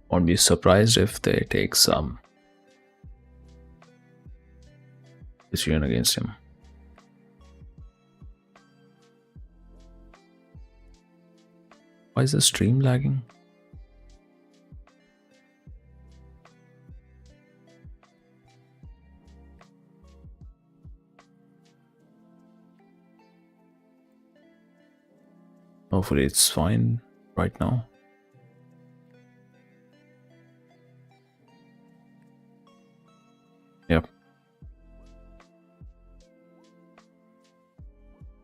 Won't be surprised if they take some decision against him. Why is the stream lagging? Hopefully it's fine right now. Yep.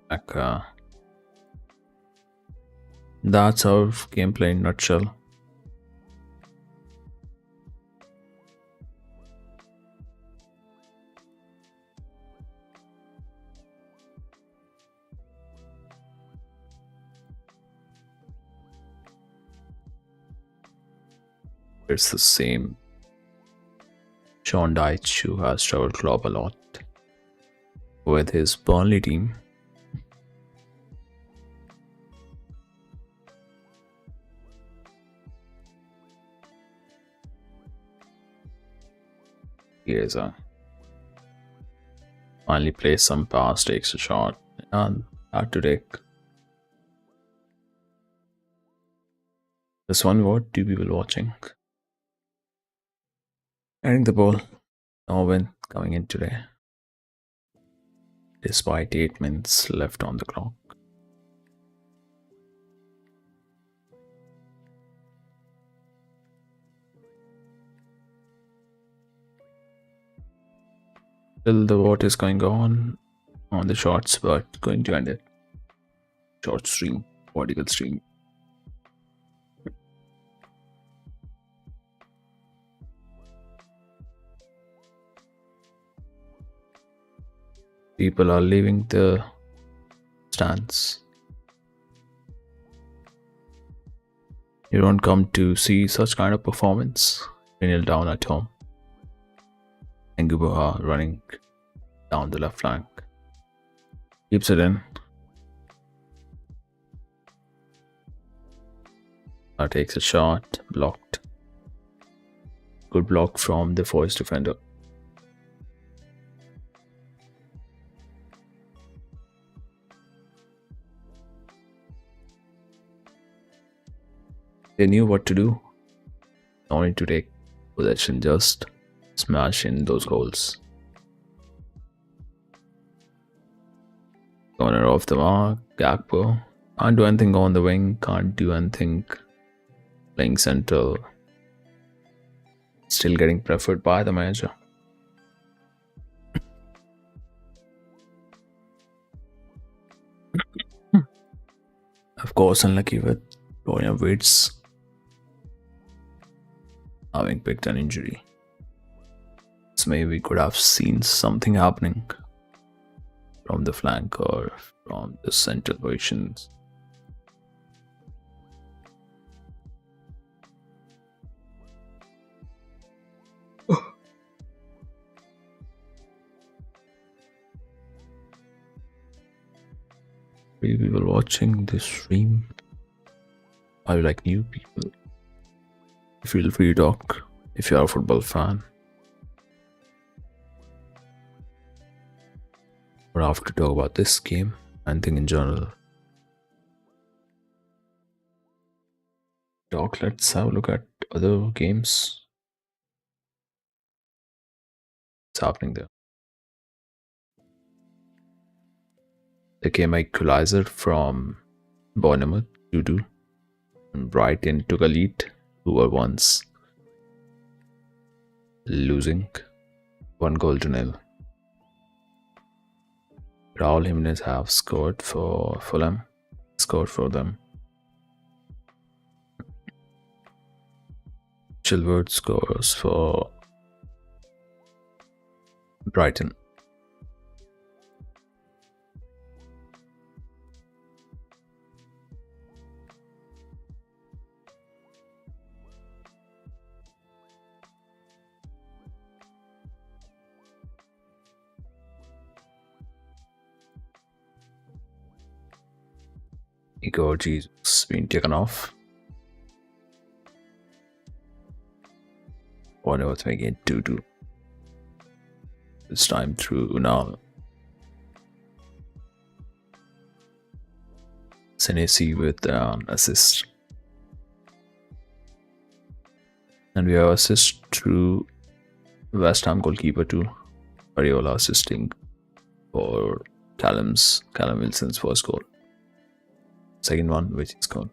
Like, that's our gameplay in nutshell. It's the same Sean Dyche, who has traveled club a lot with his Burnley team. Here's a finally plays some pass, takes a shot, and had to take. This one, what 2 people watching? Heading the ball. No win coming in today. Despite 8 minutes left on the clock. Still the vote is going on the shorts, but going to end it. Short stream, vertical stream. People are leaving the stands. You don't come to see such kind of performance. You kneel down at home. And Gubaha running down the left flank. Keeps it in. Takes a shot, blocked. Good block from the Forest defender. They knew what to do. No need to take possession, just smash in those goals. Corner off the mark, Gakpo. Can't do anything on the wing, can't do anything playing central. Still getting preferred by the manager. Of course, unlucky with Dorian Waits having picked an injury. So maybe we could have seen something happening from the flank or from the central positions. People watching this stream, are you like new people? Feel free to talk if you are a football fan. Or have to talk about this game, anything in general. Let's have a look at other games. What's happening there? The game equalizer from Bournemouth 2-2. Brighton took a lead, who were once losing 1-0. Raul Jimenez have scored for Fulham, scored for them. Chilwell scores for Brighton. Igor Jesus been taken off. Bournemouth making it 2-2. This time through Unal. Senesi with an assist. And we have assist through West Ham goalkeeper too. Ariola assisting for Callum Wilson's first goal. second one, which is goal.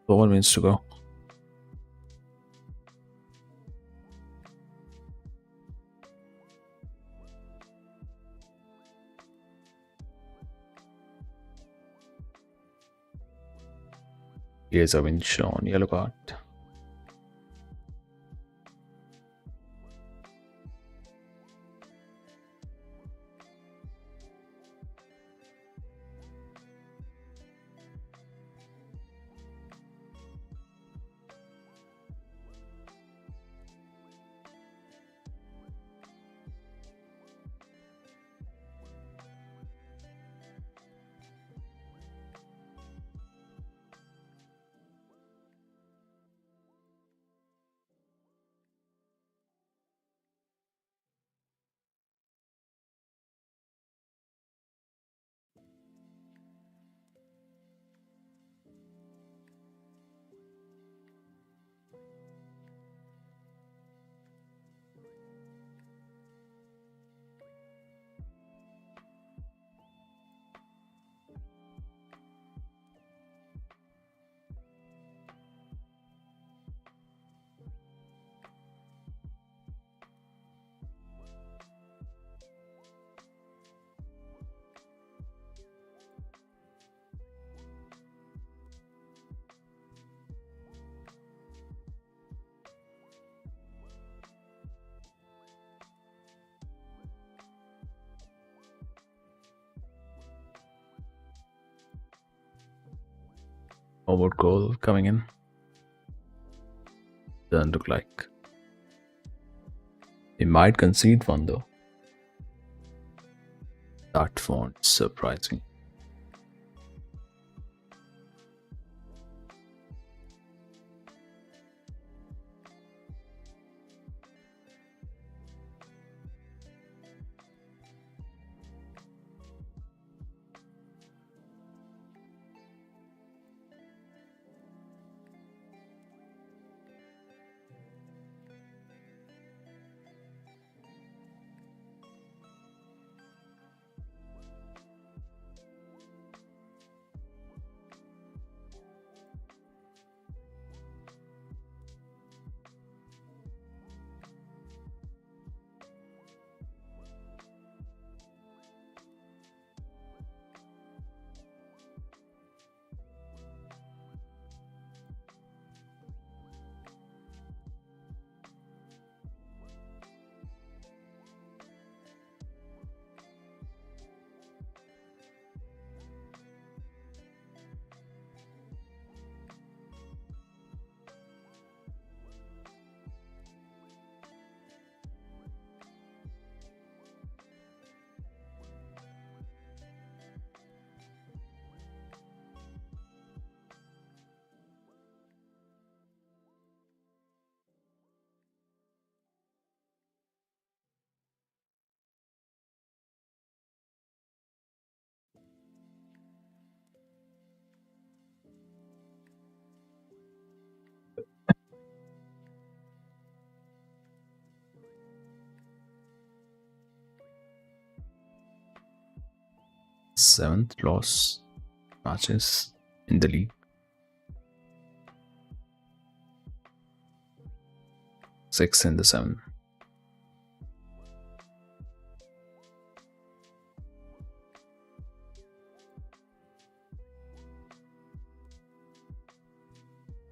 Four minutes to go. Here's a win shown, yellow card. Forward goal coming in. Doesn't look like. They might concede one though. That won't surprise me. Seventh loss matches in the league. Six in the seven.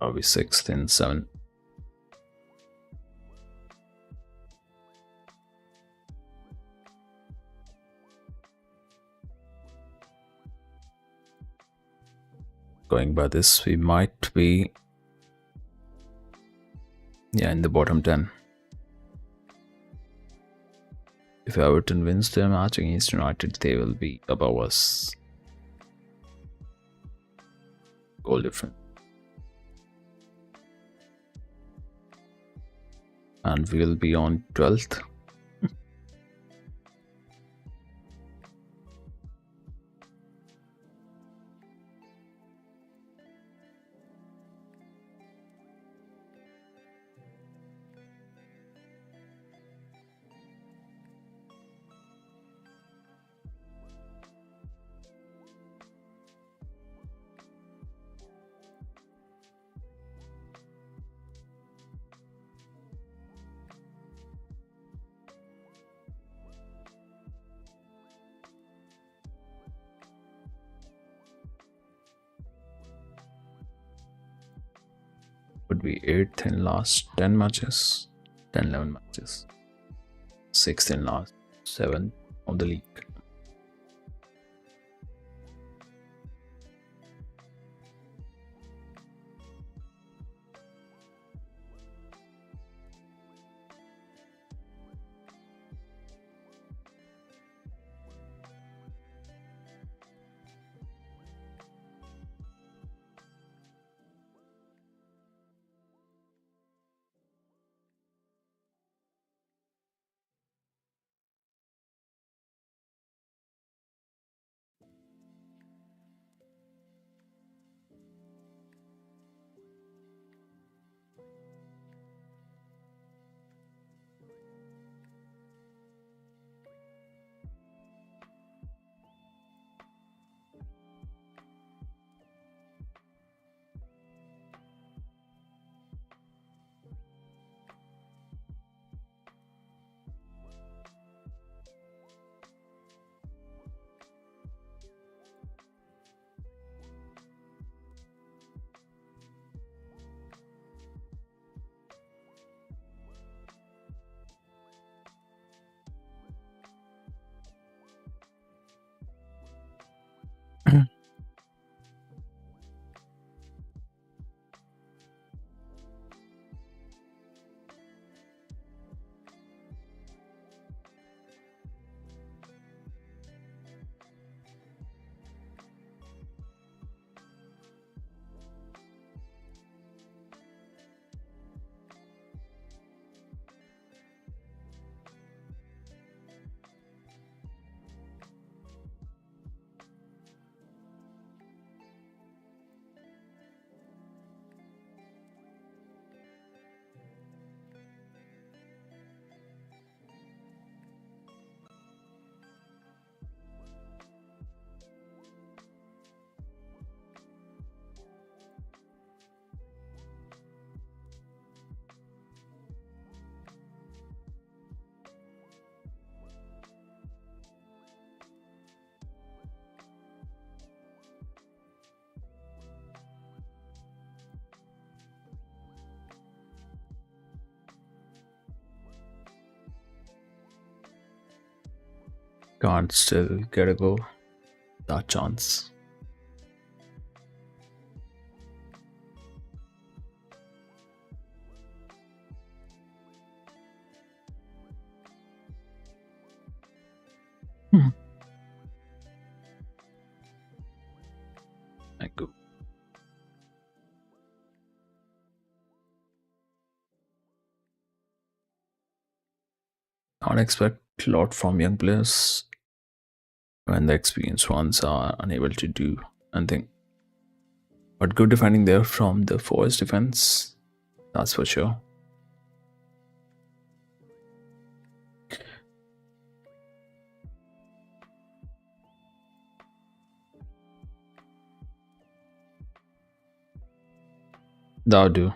Are we sixth in seven? Going by this, we might be in the bottom 10. If Everton wins their match against United, they will be above us. Goal difference. And we'll be on 12th. would be 8th in last 10 matches, 10 11 matches, 6th in last 7 of the league. Can't still get a goal. That chance. Hmm. Thank you. Can't expect a lot from young players when the experienced ones are unable to do anything. But good defending there from the Forest defense, that's for sure. That'll do.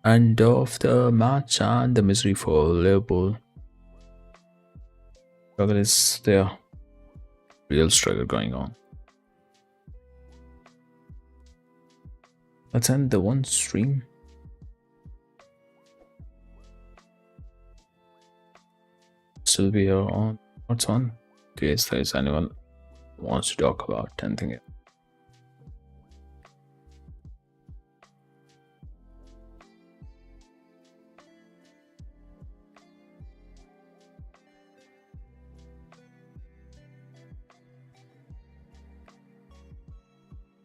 End of the match and the misery for Liverpool. Struggle is there. Real struggle going on. Let's end the one stream. Still be here on what's on in case there's anyone who wants to talk about anything.